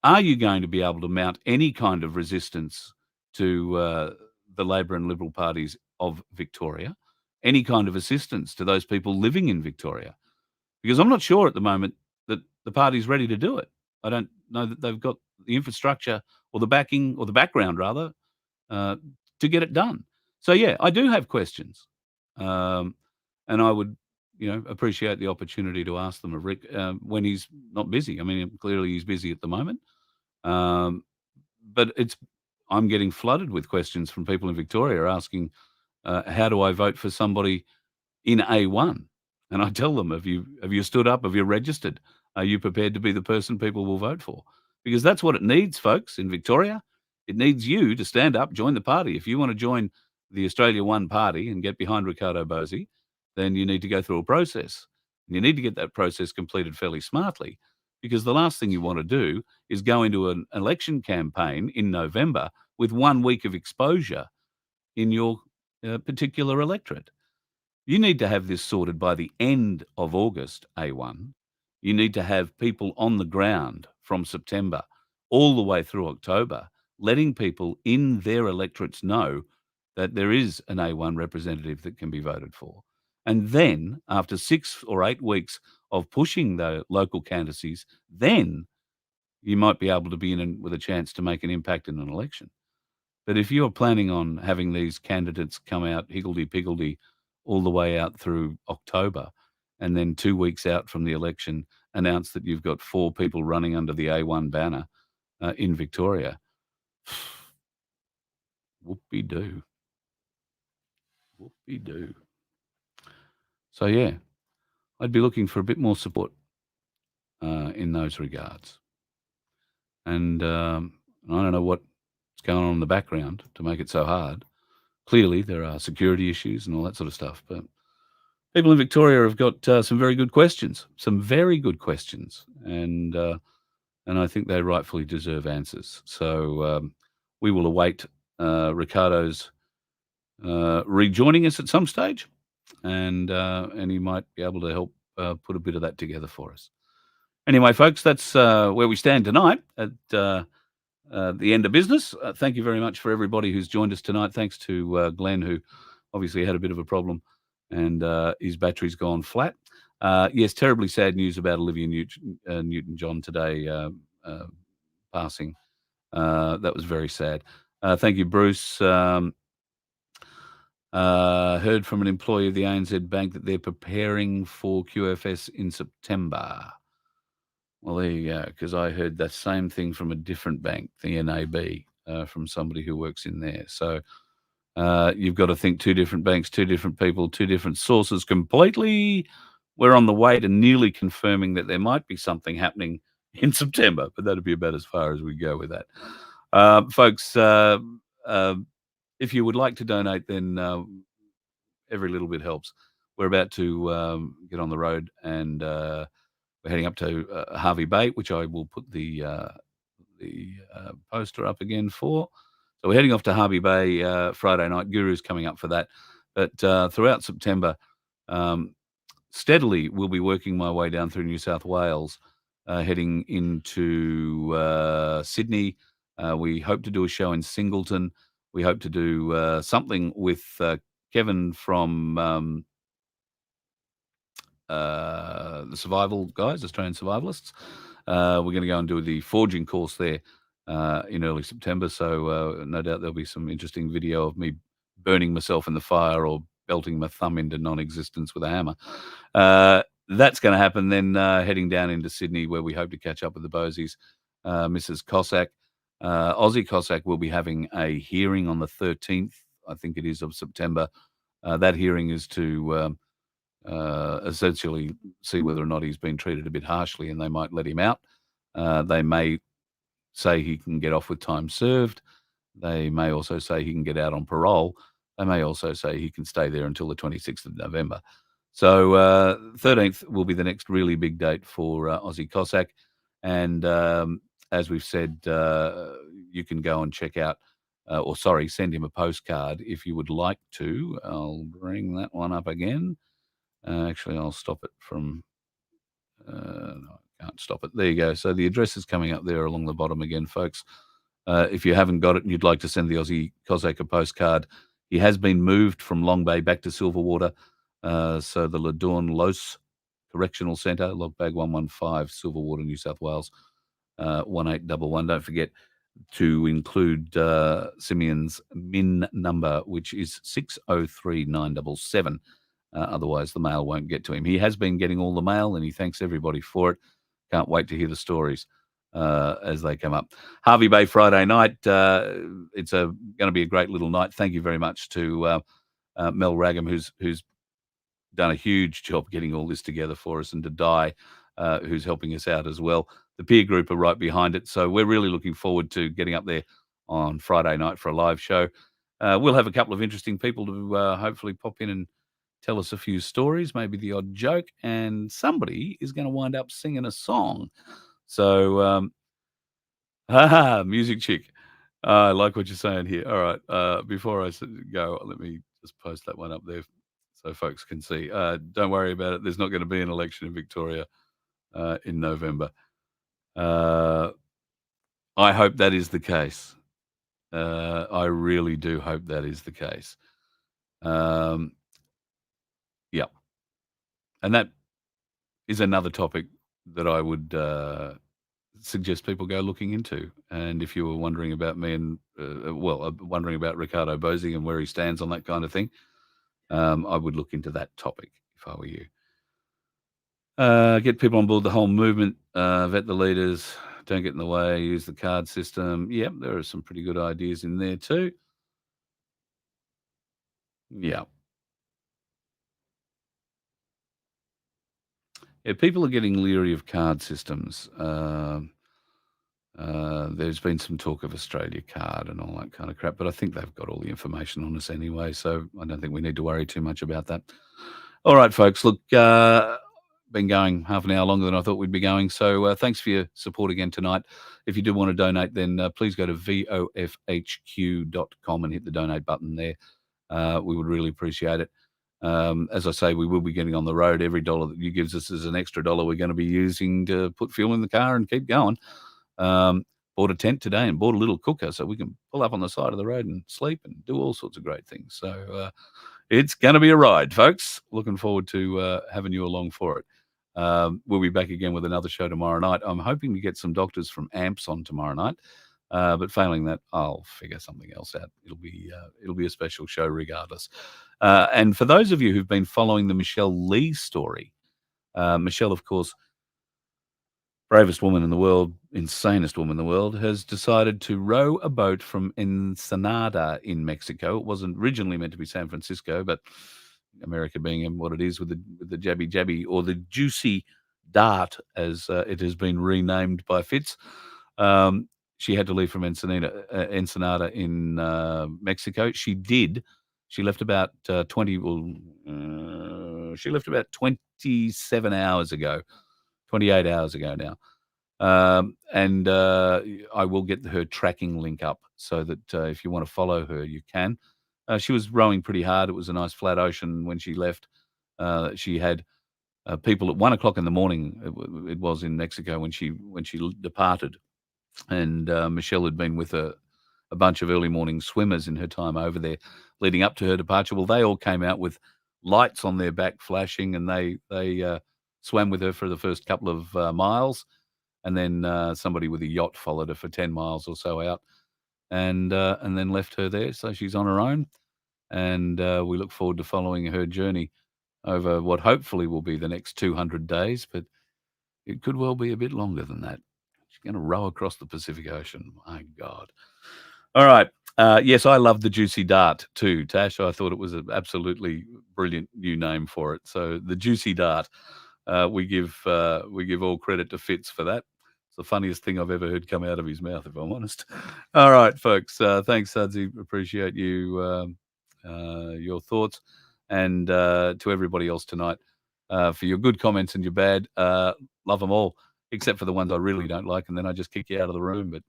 Are you going to be able to mount any kind of resistance to the Labor and Liberal parties of Victoria? Any kind of assistance to those people living in Victoria? Because I'm not sure at the moment that the party's ready to do it. I don't know that they've got the infrastructure or the backing or the background, rather, to get it done. So, yeah, I do have questions. And I would, appreciate the opportunity to ask them of Rick when he's not busy. I mean, clearly he's busy at the moment. But I'm getting flooded with questions from people in Victoria asking, how do I vote for somebody in A1? And I tell them, have you stood up? Have you registered? Are you prepared to be the person people will vote for? Because that's what it needs, folks, in Victoria. It needs you to stand up, join the party. If you want to join the Australia One party and get behind Ricardo Bosi, then you need to go through a process. And you need to get that process completed fairly smartly, because the last thing you want to do is go into an election campaign in November with 1 week of exposure in your particular electorate. You need to have this sorted by the end of August, A1. You need to have people on the ground from September all the way through October, letting people in their electorates know that there is an A1 representative that can be voted for. And then, after 6 or 8 weeks of pushing the local candidacies, then you might be able to be in with a chance to make an impact in an election. But if you're planning on having these candidates come out higgledy-piggledy all the way out through October, and then 2 weeks out from the election announce that you've got 4 people running under the A1 banner in Victoria, whoopie-doo. Whoopie-doo. So, yeah, I'd be looking for a bit more support in those regards. And I don't know what's going on in the background to make it so hard. Clearly, there are security issues and all that sort of stuff, but people in Victoria have got some very good questions, and I think they rightfully deserve answers. So we will await Ricardo's rejoining us at some stage, and he might be able to help put a bit of that together for us. Anyway, folks, that's where we stand tonight at the end of business. Thank you very much for everybody who's joined us tonight. Thanks to Glenn, who obviously had a bit of a problem and his battery's gone flat. Yes, terribly sad news about Olivia Newton-John today passing. That was very sad. Thank you, Bruce. Heard from an employee of the ANZ Bank that they're preparing for QFS in September. Well, there you go, because I heard the same thing from a different bank, the NAB, from somebody who works in there. So you've got to think 2 different banks, 2 different people, 2 different sources completely. We're on the way to nearly confirming that there might be something happening in September, but that'd be about as far as we go with that. Folks, if you would like to donate, then every little bit helps. We're about to get on the road, and we're heading up to Hervey Bay, which I will put the poster up again for. So we're heading off to Hervey Bay Friday night. Guru's coming up for that. But throughout September, steadily we'll be working my way down through New South Wales, heading into Sydney. We hope to do a show in Singleton. we hope to do something with Kevin from the survival guys, Australian survivalists. We're going to go and do the forging course there in early September. So no doubt there'll be some interesting video of me burning myself in the fire or belting my thumb into non-existence with a hammer. That's going to happen. Then heading down into Sydney, where we hope to catch up with the Bosis, Mrs. Cossack. Aussie Cossack will be having a hearing on the 13th, I think it is, of September. That hearing is to essentially see whether or not he's been treated a bit harshly, and they might let him out. They may say he can get off with time served. They may also say he can get out on parole. They may also say he can stay there until the 26th of November. So 13th will be the next really big date for Aussie Cossack. And as we've said, you can go and check out, send him a postcard if you would like to. I'll bring that one up again. Actually, I'll stop it from... no, I can't stop it. There you go. So the address is coming up there along the bottom again, folks. If you haven't got it and you'd like to send the Aussie Cossack a postcard, he has been moved from Long Bay back to Silverwater. So the Ladorn Los Correctional Centre, Logbag 115, Silverwater, New South Wales, 1811. Don't forget to include Simeon's MIN number, which is 603977. Otherwise, the mail won't get to him. He has been getting all the mail, and he thanks everybody for it. Can't wait to hear the stories as they come up. Hervey Bay Friday night. It's going to be a great little night. Thank you very much to Mel Ragham, who's done a huge job getting all this together for us, and to Di, who's helping us out as well. The peer group are right behind it. So we're really looking forward to getting up there on Friday night for a live show. We'll have a couple of interesting people to hopefully pop in and tell us a few stories, maybe the odd joke, and somebody is going to wind up singing a song. So, music chick. I like what you're saying here. All right. Before I go, let me just post that one up there so folks can see. Don't worry about it. There's not going to be an election in Victoria in November. I hope that is the case. I really do hope that is the case. Yeah. And that is another topic that I would suggest people go looking into. And if you were wondering about me and, wondering about Ricardo Bosi and where he stands on that kind of thing, I would look into that topic if I were you. Get people on board the whole movement, vet the leaders, don't get in the way, use the card system. Yep, there are some pretty good ideas in there too. Yeah. Yeah, people are getting leery of card systems. There's been some talk of Australia Card and all that kind of crap, but I think they've got all the information on us anyway, so I don't think we need to worry too much about that. All right, folks, look, been going half an hour longer than I thought we'd be going, so thanks for your support again tonight. If you do want to donate, then please go to vofhq.com and hit the donate button there. We would really appreciate it. As I say, we will be getting on the road. Every dollar that you gives us is an extra dollar we're going to be using to put fuel in the car and keep going. Bought a tent today and bought a little cooker so we can pull up on the side of the road and sleep and do all sorts of great things. So it's going to be a ride, folks. Looking forward to having you along for it. We'll be back again with another show tomorrow night. I'm hoping to get some doctors from AMPS on tomorrow night. But failing that, I'll figure something else out. It'll be a special show regardless. And for those of you who've been following the Michelle Lee story, Michelle, of course, bravest woman in the world, insanest woman in the world, has decided to row a boat from Ensenada in Mexico. It wasn't originally meant to be San Francisco, but America being what it is with the jabby, or the juicy dart, as it has been renamed by Fitz. She had to leave from Ensenada in Mexico. She did. She left about 27 hours ago, 28 hours ago now. And I will get her tracking link up so that if you want to follow her, you can. She was rowing pretty hard. It was a nice flat ocean when she left. She had people at 1 o'clock in the morning. It was in Mexico when she departed. And Michelle had been with her a bunch of early morning swimmers in her time over there leading up to her departure. Well, they all came out with lights on their back flashing, and they swam with her for the first couple of miles, and then somebody with a yacht followed her for 10 miles or so out, and then left her there. So she's on her own, and we look forward to following her journey over what hopefully will be the next 200 days, but it could well be a bit longer than that. She's going to row across the Pacific Ocean. My God. All right. Yes, I love the Juicy Dart too, Tash. I thought it was an absolutely brilliant new name for it. So the Juicy Dart, we give all credit to Fitz for that. It's the funniest thing I've ever heard come out of his mouth, if I'm honest. All right, folks. Thanks, Sudsy. Appreciate you, your thoughts. And to everybody else tonight, for your good comments and your bad. Love them all, except for the ones I really don't like, and then I just kick you out of the room. But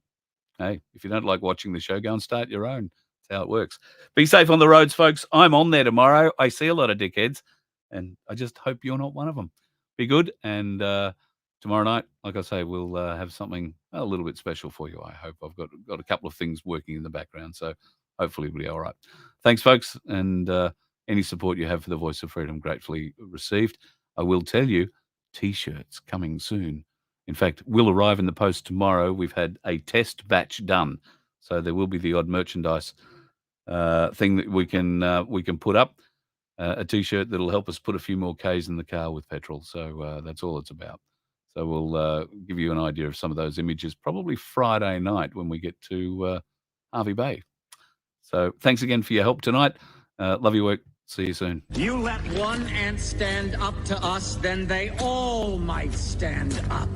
hey, if you don't like watching the show, go and start your own. That's how it works. Be safe on the roads, folks. I'm on there tomorrow. I see a lot of dickheads, and I just hope you're not one of them. Be good, and tomorrow night, like I say, we'll have something a little bit special for you. I hope. I've got a couple of things working in the background, so hopefully it'll be all right. Thanks, folks, and any support you have for the Voice of Freedom, gratefully received. I will tell you, T-shirts coming soon. In fact, will arrive in the post tomorrow. We've had a test batch done, so there will be the odd merchandise thing that we can put up. A T-shirt that'll help us put a few more Ks in the car with petrol. So that's all it's about. So we'll give you an idea of some of those images probably Friday night when we get to Hervey Bay. So thanks again for your help tonight. Love your work. See you soon. You let one ant stand up to us, then they all might stand up.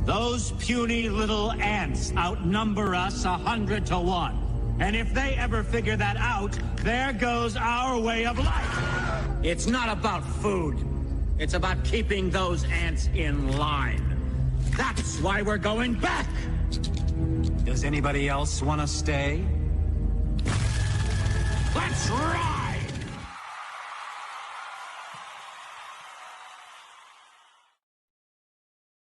Those puny little ants outnumber us 100 to 1. And if they ever figure that out, there goes our way of life. It's not about food. It's about keeping those ants in line. That's why we're going back. Does anybody else want to stay? Let's ride!